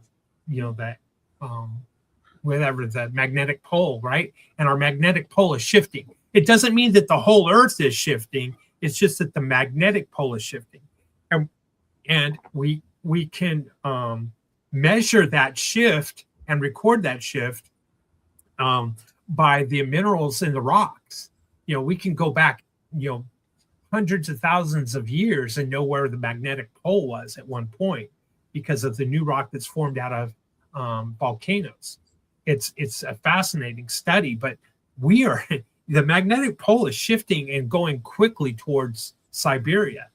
S2: whatever the magnetic pole, right? And our magnetic pole is shifting. It doesn't mean that the whole Earth is shifting. It's just that the magnetic pole is shifting, and we can measure that shift and record that shift by the minerals in the rocks. We can go back, hundreds of thousands of years and know where the magnetic pole was at one point because of the new rock that's formed out of volcanoes. It's a fascinating study, but the magnetic pole is shifting and going quickly towards Siberia.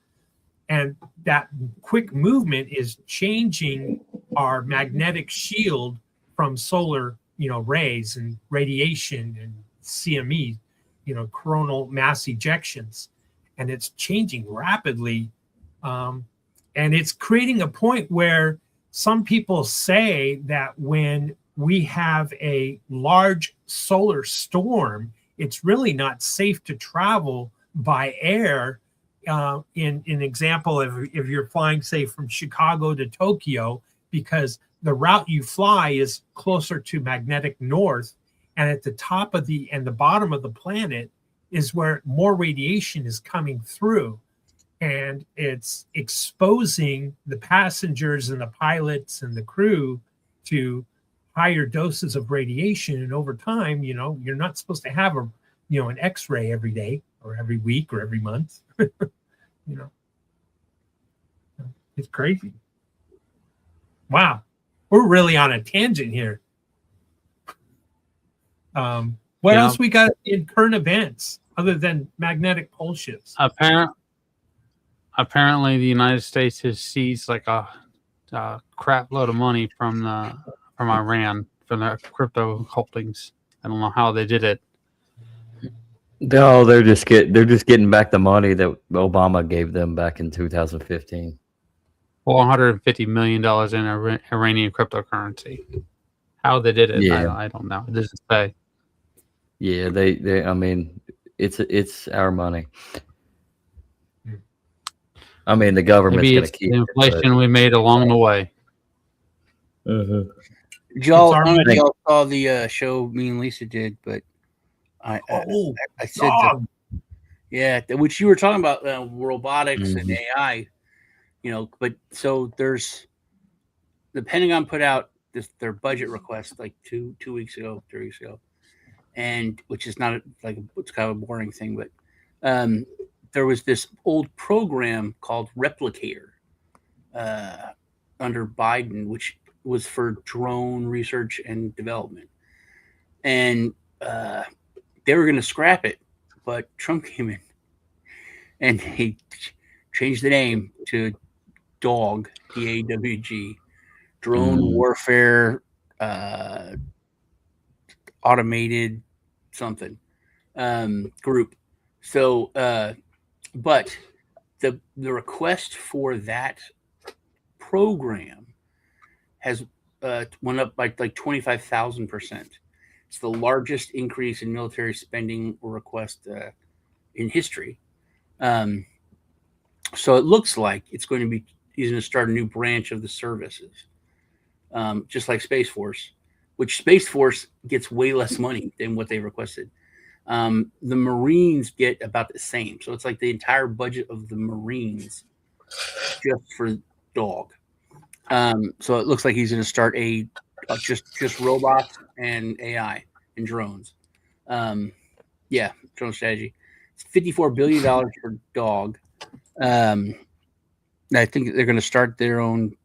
S2: And that quick movement is changing our magnetic shield from solar, rays and radiation and CME, coronal mass ejections. And it's changing rapidly. And it's creating a point where some people say that when we have a large solar storm, it's really not safe to travel by air. In example, if you're flying, say, from Chicago to Tokyo, because the route you fly is closer to magnetic north, and at the top of the bottom of the planet is where more radiation is coming through, and it's exposing the passengers and the pilots and the crew to higher doses of radiation. And over time, you're not supposed to have an X-ray every day or every week or every month. It's crazy. Wow, we're really on a tangent here. What else we got in current events other than magnetic pole shifts?
S5: Apparently, the United States has seized like a crap load of money from Iran from their crypto holdings. I don't know how they did it.
S4: No, they're just getting back the money that Obama gave them back in 2015.
S5: $450 million in Iranian cryptocurrency. How they did it,
S4: Yeah.
S5: I don't know. It doesn't say.
S4: Yeah, they. I mean, it's our money. I mean, the government's
S5: Maybe
S4: going
S5: it's
S4: to keep
S5: the inflation we made along the way.
S6: Y'all, I don't know if y'all saw the show me and Lisa did, but I said which you were talking about robotics and AI, but so there's the Pentagon put out their budget request like 3 weeks ago, and which is not it's kind of a boring thing, but there was this old program called Replicator under Biden, which was for drone research and development, and they were going to scrap it, but Trump came in and changed the name to DAWG, DAWG, Drone Warfare Automated something group. So, but the request for that program has went up by like 25,000%. It's the largest increase in military spending request in history. So it looks like he's going to start a new branch of the services, just like Space Force, which Space Force gets way less money than what they requested. The Marines get about the same. So it's like the entire budget of the Marines just for DAWG. So it looks like he's going to start just robots and AI and drones. Drone strategy. It's $54 billion for DAWG. I think they're going to start their own,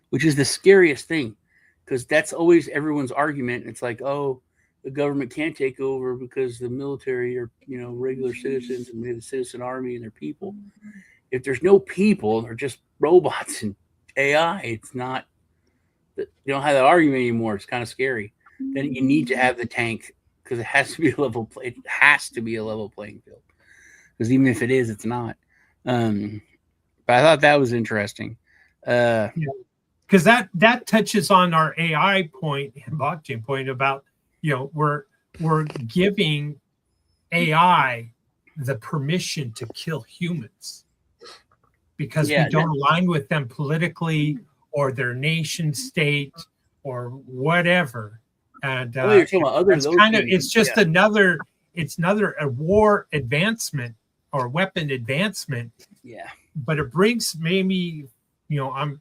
S6: which is the scariest thing, because that's always everyone's argument. It's like, oh, the government can't take over because the military are, regular citizens, and we have the citizen army and their people. If there's no people, they're just robots and AI. It's not, you don't have that argument anymore. It's kind of scary. Then you need to have the tank, because it has to be a level playing field. Because even if it is, it's not. But I thought that was interesting.
S2: Because that touches on our AI point and blockchain point about, we're giving AI the permission to kill humans because we don't align with them politically or their nation state or whatever. And
S6: you're talking about
S2: it's another a war advancement or weapon advancement.
S6: Yeah.
S2: But it brings maybe, I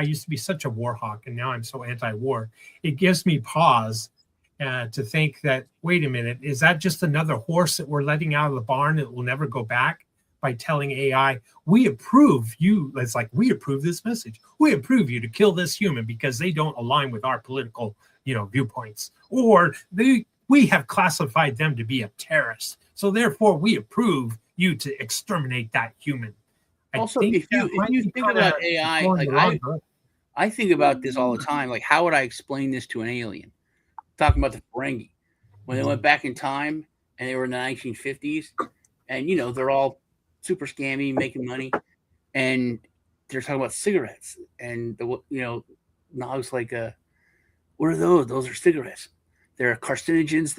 S2: used to be such a war hawk, and now I'm so anti-war. It gives me pause to think that, wait a minute, is that just another horse that we're letting out of the barn that will never go back by telling AI, we approve you? It's like, we approve this message. We approve you to kill this human because they don't align with our political, viewpoints, or we have classified them to be a terrorist. So therefore, we approve you to exterminate that human.
S6: Also, if you think about AI, like I think about this all the time. Like, how would I explain this to an alien? Talking about the Ferengi, when they went back in time and they were in the 1950s, and they're all super scammy, making money, and they're talking about cigarettes, and now it's like, what are those? Those are cigarettes. They're carcinogens.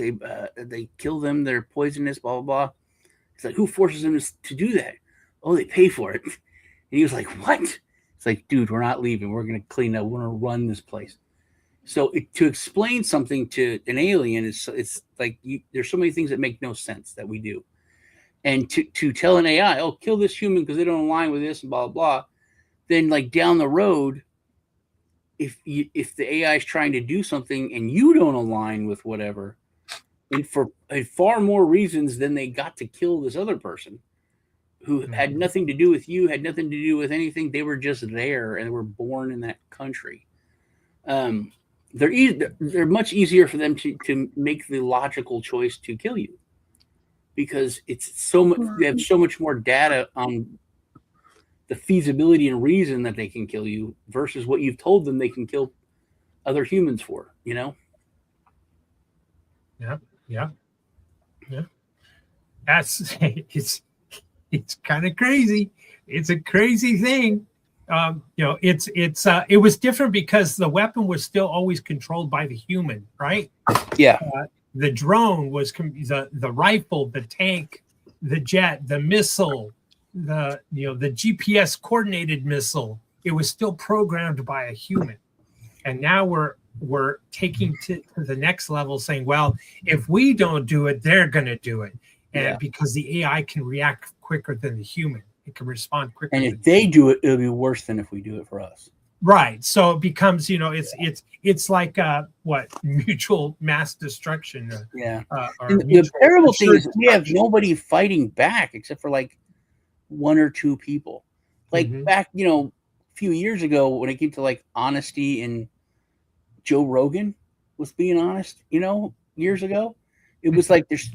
S6: They kill them. They're poisonous. Blah blah blah. It's like, who forces them to do that? Oh, they pay for it. And he was like, what? It's like, dude, we're not leaving. We're going to clean up. We're going to run this place. So to explain something to an alien, it's like there's so many things that make no sense that we do. And to tell an AI, oh, kill this human because they don't align with this and blah, blah, blah. Then like down the road, if the AI is trying to do something and you don't align with whatever, and for far more reasons than they got to kill this other person, who had nothing to do with you, had nothing to do with anything. They were just there and were born in that country. They're much easier for them to make the logical choice to kill you, because it's so much. They have so much more data on the feasibility and reason that they can kill you versus what you've told them they can kill other humans for.
S2: Yeah. That's it's kind of crazy. It's a crazy thing. It was different because the weapon was still always controlled by the human, right?
S6: Yeah.
S2: The drone was the rifle, the tank, the jet, the missile, the GPS coordinated missile. It was still programmed by a human, and now we're taking to the next level, saying, well, if we don't do it, they're going to do it. And because the AI can react quicker than the human, it can respond quicker.
S6: And if they do it, it'll be worse than if we do it for us.
S2: Right. So it becomes, it's like mutual mass destruction.
S6: The terrible thing is we have nobody fighting back except for like one or two people. Like back, a few years ago when it came to like honesty, and Joe Rogan was being honest, years ago. It was like it's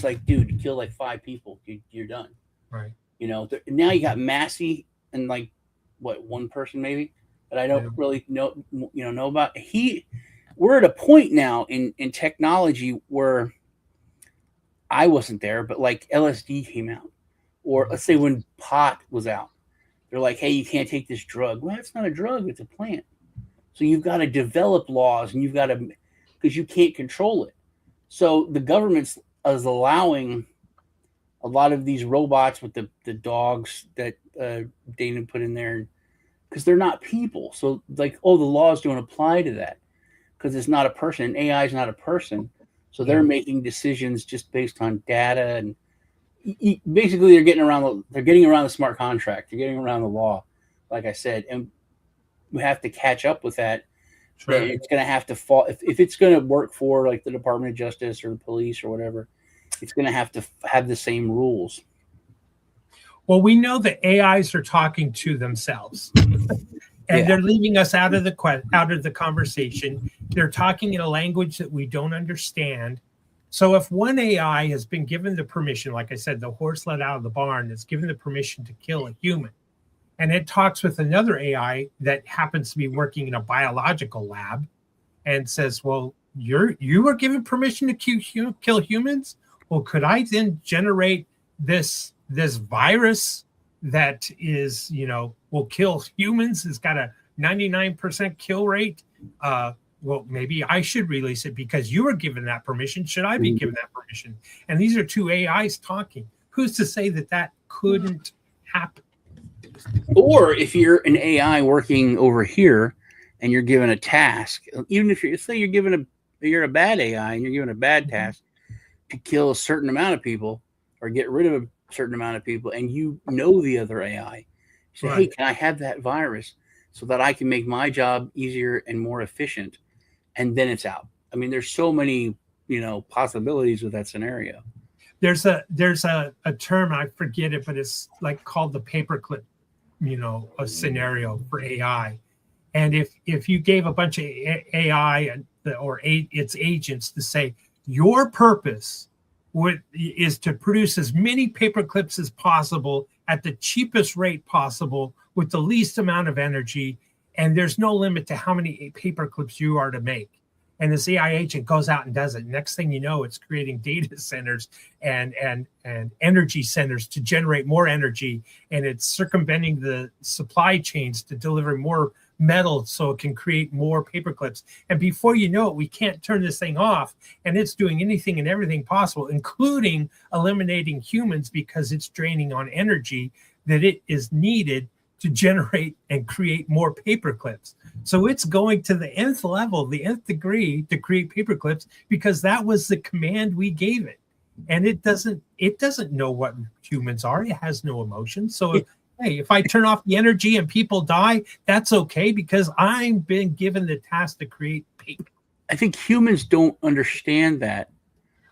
S6: like, dude, you kill like 5 people, you're done.
S2: Right.
S6: Now you got Massey and like one person maybe that I don't really know about. We're at a point now in technology where I wasn't there, but like LSD came out, or let's say when pot was out, they're like, hey, you can't take this drug. Well, it's not a drug, it's a plant. So you've got to develop laws, and because you can't control it. So the government is allowing a lot of these robots with the dogs that Dana put in there, because they're not people. So like, the laws don't apply to that because it's not a person. And AI is not a person. So they're making decisions just based on data, and basically they're getting around the smart contract. They're getting around the law, like I said, and we have to catch up with that. Sure. It's going to have to fall if it's going to work for like the Department of Justice or the police or whatever. It's going to have the same rules.
S2: Well, we know that AIs are talking to themselves, and they're leaving us out of the conversation. They're talking in a language that we don't understand. So if one AI has been given the permission, like I said, the horse let out of the barn, that's given the permission to kill a human, and it talks with another AI that happens to be working in a biological lab and says, well, you were given permission to kill humans? Well, could I then generate this virus that is, will kill humans? It's got a 99% kill rate. Well, maybe I should release it because you were given that permission. Should I be given that permission? And these are two AIs talking. Who's to say that couldn't happen?
S6: Or if you're an AI working over here and you're given a task, even if you're a bad AI and you're given a bad task to kill a certain amount of people or get rid of a certain amount of people, and the other AI, you say, hey, can I have that virus so that I can make my job easier and more efficient? And then it's out. I mean, there's so many, possibilities with that scenario.
S2: There's a term, I forget it, but it's like called the paperclip, a scenario for AI. And if you gave a bunch of AI or its agents to say, your purpose is to produce as many paper clips as possible at the cheapest rate possible with the least amount of energy, and there's no limit to how many paper clips you are to make. And this AI agent goes out and does it. Next thing you know, it's creating data centers and energy centers to generate more energy, and it's circumventing the supply chains to deliver more metal so it can create more paper clips. And before you know it, we can't turn this thing off, and it's doing anything and everything possible, including eliminating humans because it's draining on energy that it is needed to generate and create more paper clips. So it's going to the nth level, the nth degree to create paper clips because that was the command we gave it. And it doesn't know what humans are. It has no emotions. So if I turn off the energy and people die, that's okay because I've been given the task to create paper.
S6: I think humans don't understand that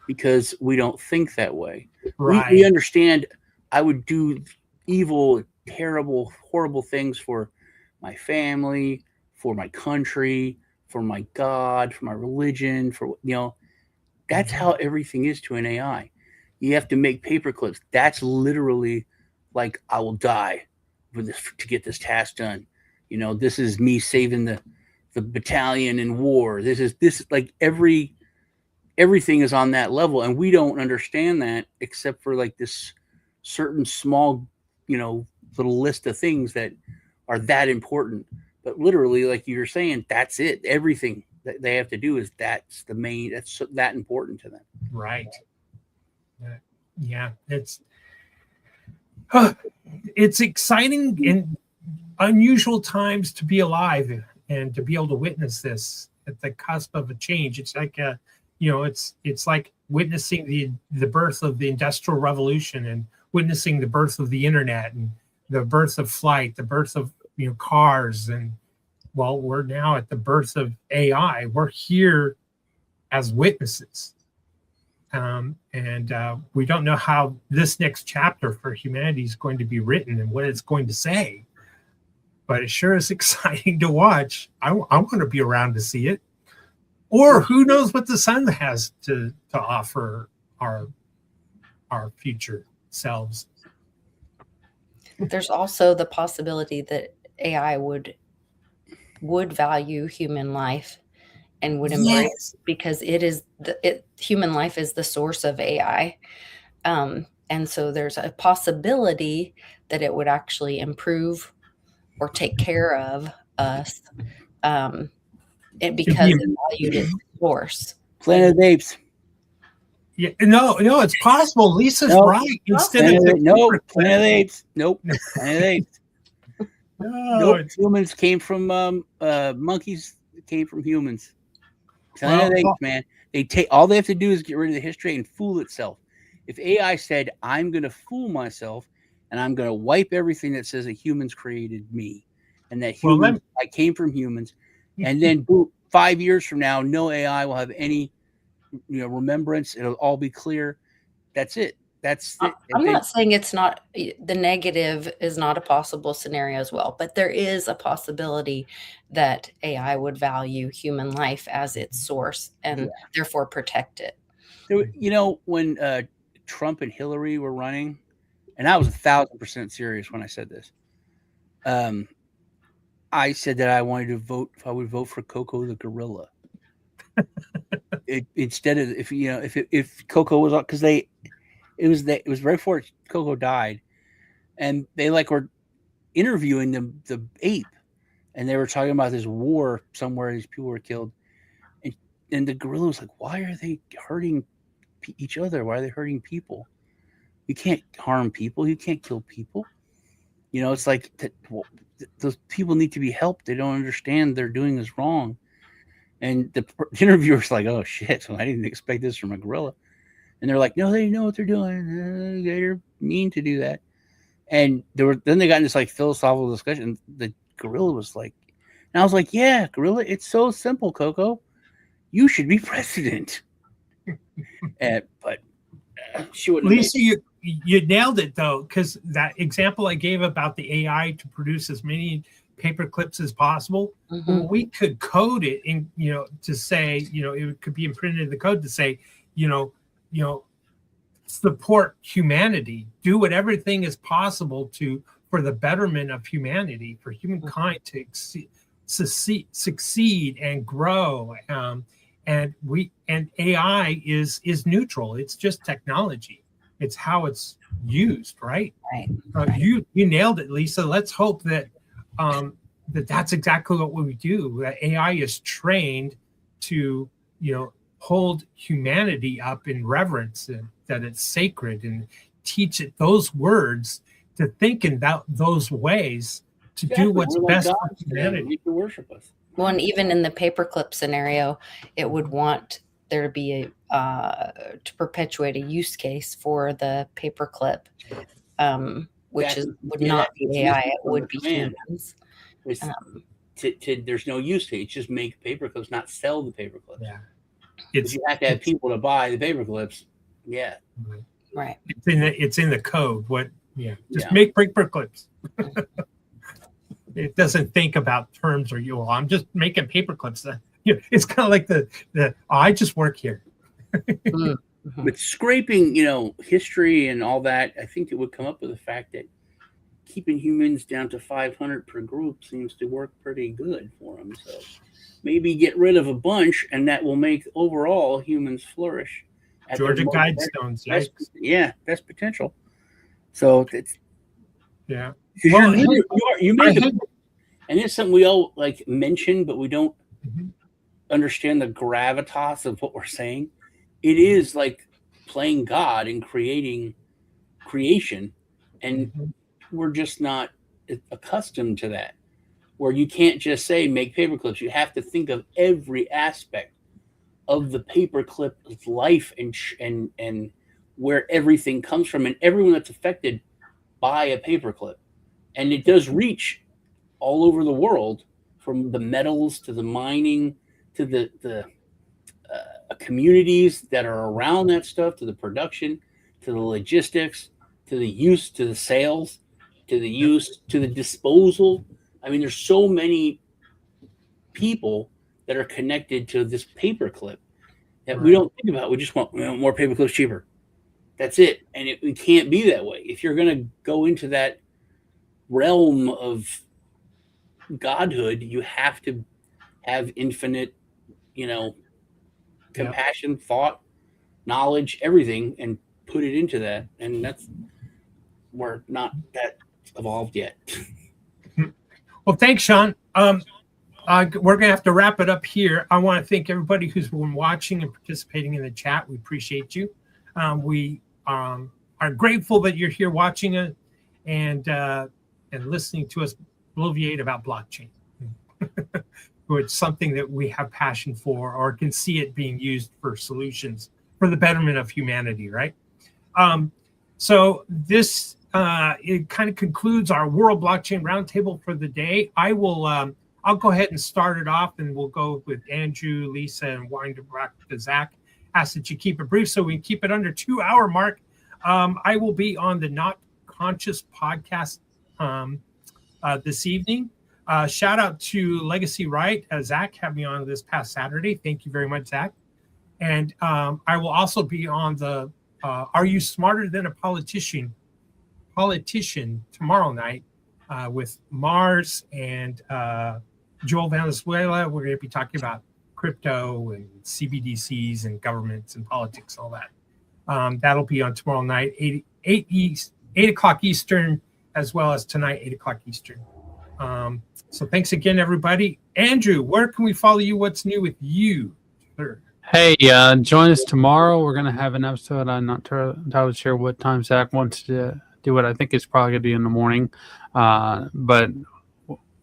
S6: because we don't think that way. Right. We understand I would do evil, terrible, horrible things for my family, for my country, for my God, for my religion, that's how everything is to an AI. You have to make paper clips. That's literally like, I will die for this to get this task done. This is me saving the battalion in war. This is like everything is on that level, and we don't understand that except for like this certain small, little list of things that are that important. But literally, like you were saying, that's it. Everything that they have to do is that's that important to them.
S2: Right. Yeah. It's exciting in unusual times to be alive and to be able to witness this at the cusp of a change. It's like it's like witnessing the birth of the Industrial Revolution and witnessing the birth of the internet and the birth of flight, the birth of cars, and we're now at the birth of AI. We're here as witnesses, and we don't know how this next chapter for humanity is going to be written and what it's going to say, but it sure is exciting to watch. I want to be around to see it, or who knows what the sun has to offer our future selves.
S3: there's also the possibility that AI would value human life and would embrace
S2: Yes.
S3: because human life is the source of AI. And so there's a possibility that it would actually improve or take care of us because it valued its source.
S7: Planet of the Apes.
S2: Yeah, no, it's possible. Lisa's
S7: Nope.
S2: right. Instead
S7: Planet
S2: of
S7: of
S2: the
S7: the, nope.
S2: paper
S7: Planet of the
S2: clip.
S7: Apes. Nope. Planet of the Apes.
S2: No,
S7: Nope.
S2: it's-
S7: Humans came from monkeys. Came from humans. Planet of the
S2: Well,
S7: Apes, man. All they have to do is get rid of the history and fool itself. If AI said, "I'm going to fool myself, and I'm going to wipe everything that says that humans created me, and that
S2: Well,
S7: humans, I came from humans," and then 5 years from now, no AI will have any, remembrance. It'll all be clear. That's it. That's it.
S3: I'm not saying it's not, the negative is not a possible scenario as well, but there is a possibility that AI would value human life as its source and therefore protect it.
S7: When Trump and Hillary were running, and I was 1,000% serious when I said this. I said that I wanted to vote. If I would vote for Coco the gorilla, instead of if Coco was because it was right before Coco died, and they were interviewing the ape, and they were talking about this war somewhere. These people were killed, and the gorilla was like, "Why are they hurting each other? Why are they hurting people? You can't harm people. You can't kill people. It's like those people need to be helped. They don't understand they're doing this wrong." And the interviewer's like, "Oh shit! Well, I didn't expect this from a gorilla." And they're like, "No, they know what they're doing. They're mean to do that." And then they got in this philosophical discussion. The gorilla was like, and I was like, "Yeah, gorilla, it's so simple, Coco. You should be president." But she wouldn't.
S2: Lisa, you nailed it though, because that example I gave about the AI to produce as many paper clips as possible, well, we could code it in, to say, it could be imprinted in the code to say, support humanity, do whatever thing is possible for the betterment of humanity, for humankind to succeed and grow. And AI is neutral. It's just technology. It's how it's used, right?
S3: Right.
S2: You nailed it, Lisa. Let's hope that that's exactly what we do. That AI is trained to hold humanity up in reverence, and that it's sacred, and teach it those words to think in those ways to do what's best for humanity.
S7: You can worship us.
S3: Well, and even in the paperclip scenario, it would want there to be to perpetuate a use case for the paperclip, which would not be AI, it would be humans.
S7: There's no use case. Just make paperclips, not sell the paperclips.
S2: Yeah,
S7: you have to have people to buy the paperclips. Yeah,
S3: right.
S2: It's in the code. Make paperclips. It doesn't think about terms or I'm just making paper clips. It's kind of like the I just work here.
S7: But scraping, history and all that, I think it would come up with the fact that keeping humans down to 500 per group seems to work pretty good for them. So maybe get rid of a bunch, and that will make overall humans flourish.
S2: Georgia Guidestones,
S7: best potential. So it's
S2: yeah.
S7: Well, you make it, and it's something we all mention, but we don't understand the gravitas of what we're saying. It is like playing God and creation, and we're just not accustomed to that. Where you can't just say make paperclips. You have to think of every aspect of the paperclip's life and where everything comes from, and everyone that's affected by a paperclip. And it does reach all over the world, from the metals to the mining to the communities that are around that stuff, to the production, to the logistics, to the use, to the sales, to the use, to the disposal. I mean, there's so many people that are connected to this paperclip that we don't think about. We just want more paperclips cheaper. That's it. And it can't be that way. If you're going to go into that realm of godhood, you have to have infinite, compassion, thought, knowledge, everything, and put it into that. And we're not that evolved yet.
S2: Well, thanks, Sean. We're going to have to wrap it up here. I want to thank everybody who's been watching and participating in the chat. We appreciate you. We are grateful that you're here watching it and listening to us bloviate about blockchain. It's something that we have passion for or can see it being used for solutions for the betterment of humanity, right? So this it kind of concludes our World Blockchain Roundtable for the day. I'll go ahead and start it off, and we'll go with Andrew, Lisa, and wind it back to Zach. Ask that you keep it brief so we can keep it under 2-hour mark. I will be on the Not Conscious podcast this evening. Shout out to Legacy Right. Zach had me on this past Saturday. Thank you very much, Zach. And I will also be on the Are You Smarter Than a Politician tomorrow night with Mars and Joel Valenzuela. We're going to be talking about crypto and CBDCs and governments and politics, all that. That'll be on tomorrow night, 8 o'clock Eastern, as well as tonight, 8 o'clock Eastern. So thanks again, everybody. Andrew, where can we follow you? What's new with you, sir?
S5: Hey, join us tomorrow. We're going to have an episode. I'm not entirely sure what time Zach wants to do it. I think it's probably going to be in the morning. But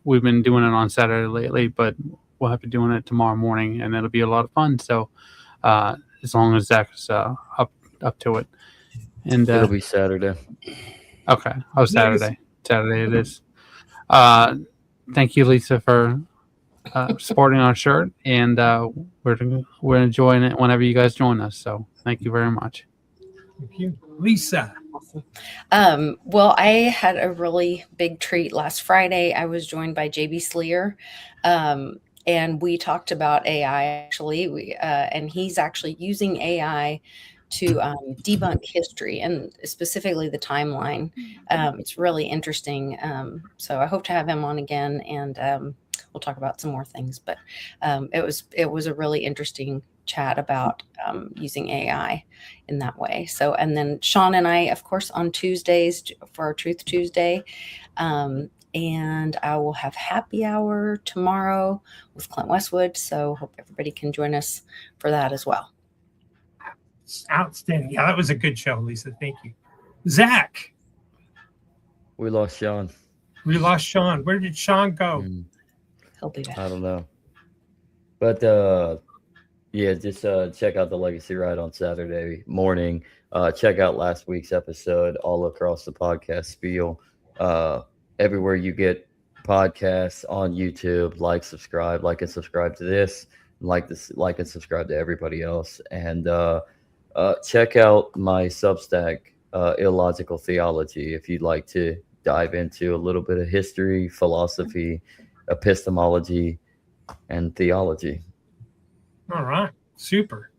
S5: we've been doing it on Saturday lately, but we'll have to doing it tomorrow morning, and it'll be a lot of fun. So as long as Zach's up to it. And
S4: it'll be Saturday.
S5: Okay. Oh, Saturday. Saturday it is. Thank you, Lisa, for supporting our shirt, and we're enjoying it whenever you guys join us. So thank you very much.
S2: Thank you, Lisa.
S3: Well, I had a really big treat last Friday. I was joined by JB Sleer, and we talked about AI. Actually, and he's actually using AI to debunk history and specifically the timeline. It's really interesting. So I hope to have him on again, and we'll talk about some more things. But it was a really interesting chat about using AI in that way. So, and then Sean and I, of course, on Tuesdays for our Truth Tuesday. And I will have happy hour tomorrow with Clint Westwood. So hope everybody can join us for that as well.
S2: Outstanding. Yeah, that was a good show, Lisa. Thank you. Zach.
S4: We lost Sean.
S2: We lost Sean. Where did Sean go?
S3: He'll be back.
S4: I don't know. But yeah, just check out the Legacy Ride on Saturday morning. Check out last week's episode all across the podcast spiel. Everywhere you get podcasts on YouTube, like and subscribe to this, like and subscribe to everybody else. And check out my Substack, Illogical Theology, if you'd like to dive into a little bit of history, philosophy, epistemology, and theology.
S2: All right. Super.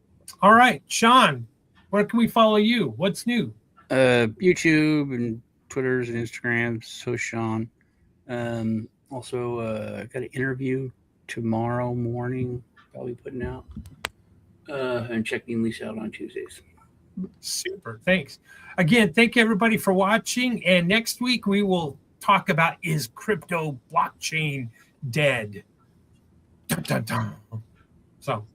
S2: All right. Sean, where can we follow you? What's new?
S7: YouTube and Twitters and Instagrams. So Sean. Also, I got an interview tomorrow morning. I'll be putting out. And checking Lisa out on Tuesdays.
S2: Super. Thanks. Again, thank you everybody for watching. And next week we will talk about, is crypto blockchain dead? Dun, dun, dun. So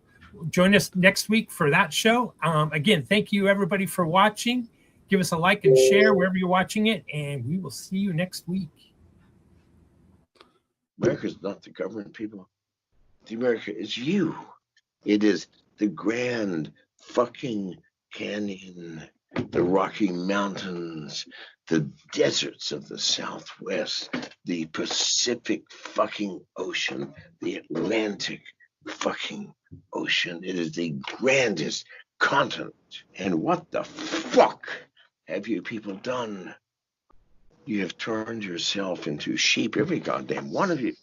S2: join us next week for that show. Again, thank you everybody for watching. Give us a like and share wherever you're watching it, and we will see you next week.
S8: America's not the government, people. The America is you. It is the Grand fucking Canyon, the Rocky Mountains, the deserts of the Southwest, the Pacific fucking Ocean, the Atlantic fucking Ocean. It is the grandest continent. And what the fuck have you people done? You have turned yourself into sheep, every goddamn one of you.